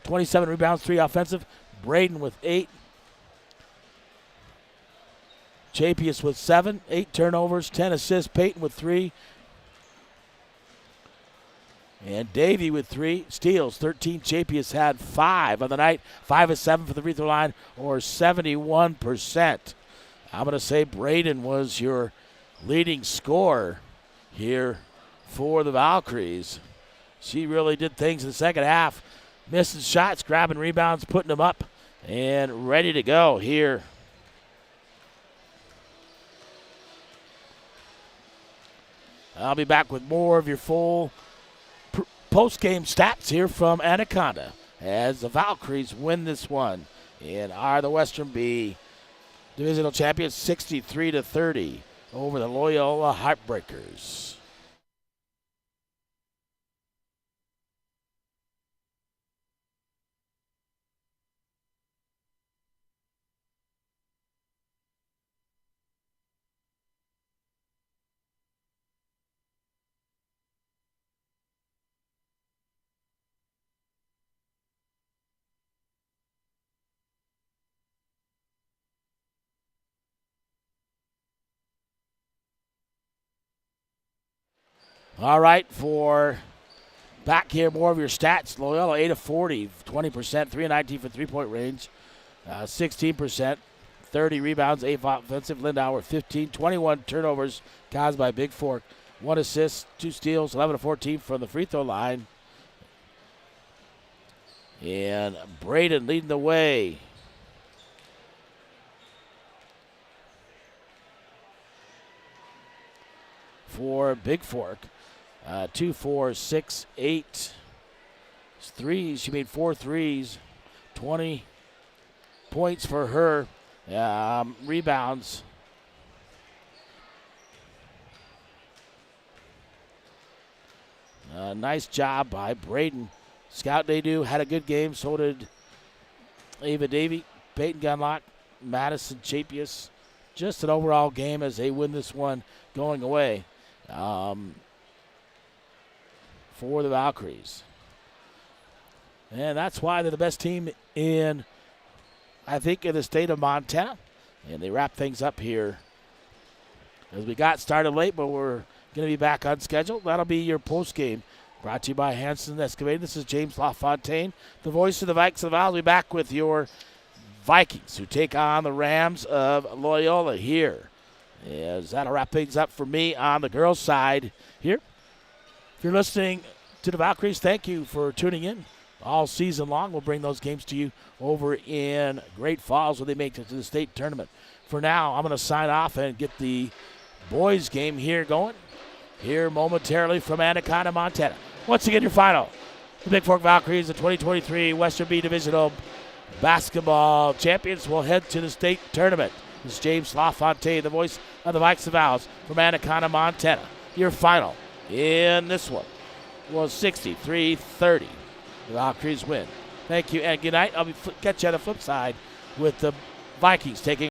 27 rebounds, 3 offensive. Braden with 8. Chapius with 7, 8 turnovers, 10 assists. Peyton with 3. And Davey with 3 steals, 13. Chapius had 5 on the night, 5 of 7 for the free throw line, or 71%. I'm going to say Braden was your leading scorer here for the Valkyries. She really did things in the second half, missing shots, grabbing rebounds, putting them up, and ready to go here. I'll be back with more of your full post-game stats here from Anaconda as the Valkyries win this one and are the Western B Divisional champions 63-30 over the Loyola Heartbreakers. All right, for back here, more of your stats. Loyola 8 of 40, 20%, 3 of 19 for three-point range, 16%, 30 rebounds, 8 offensive. Lindauer 15, 21 turnovers caused by Bigfork, 1 assist, 2 steals, 11 of 14 from the free throw line. And Braden leading the way. For Bigfork. 2, 4, 6, 8 threes. She made 4 threes. 20 points for her. Rebounds. Nice job by Braden. Scout Nadeau had a good game. So did Ava Davey, Peyton Gunlock, Madison Chapius. Just an overall game as they win this one going away. For the Valkyries. And that's why they're the best team in, I think, in the state of Montana. And they wrap things up here as we got started late, but we're going to be back on schedule. That'll be your post game. Brought to you by Hanson Excavating. This is James LaFontaine, the voice of the Vikes of the Valley. I'll be back with your Vikings, who take on the Rams of Loyola here. As that'll wrap things up for me on the girls' side here. If you're listening to the Valkyries, thank you for tuning in all season long. We'll bring those games to you over in Great Falls when they make it to the state tournament. For now, I'm going to sign off and get the boys' game here going here momentarily from Anaconda, Montana. Once again, your final. The Bigfork Valkyries, the 2023 Western B Divisional basketball champions, will head to the state tournament. This is James LaFontaine, the voice of the Vikes of Owls from Anaconda, Montana. Your final in this one was 63-30. The Valkyries win. Thank you and good night. I'll catch you on the flip side with the Vikings taking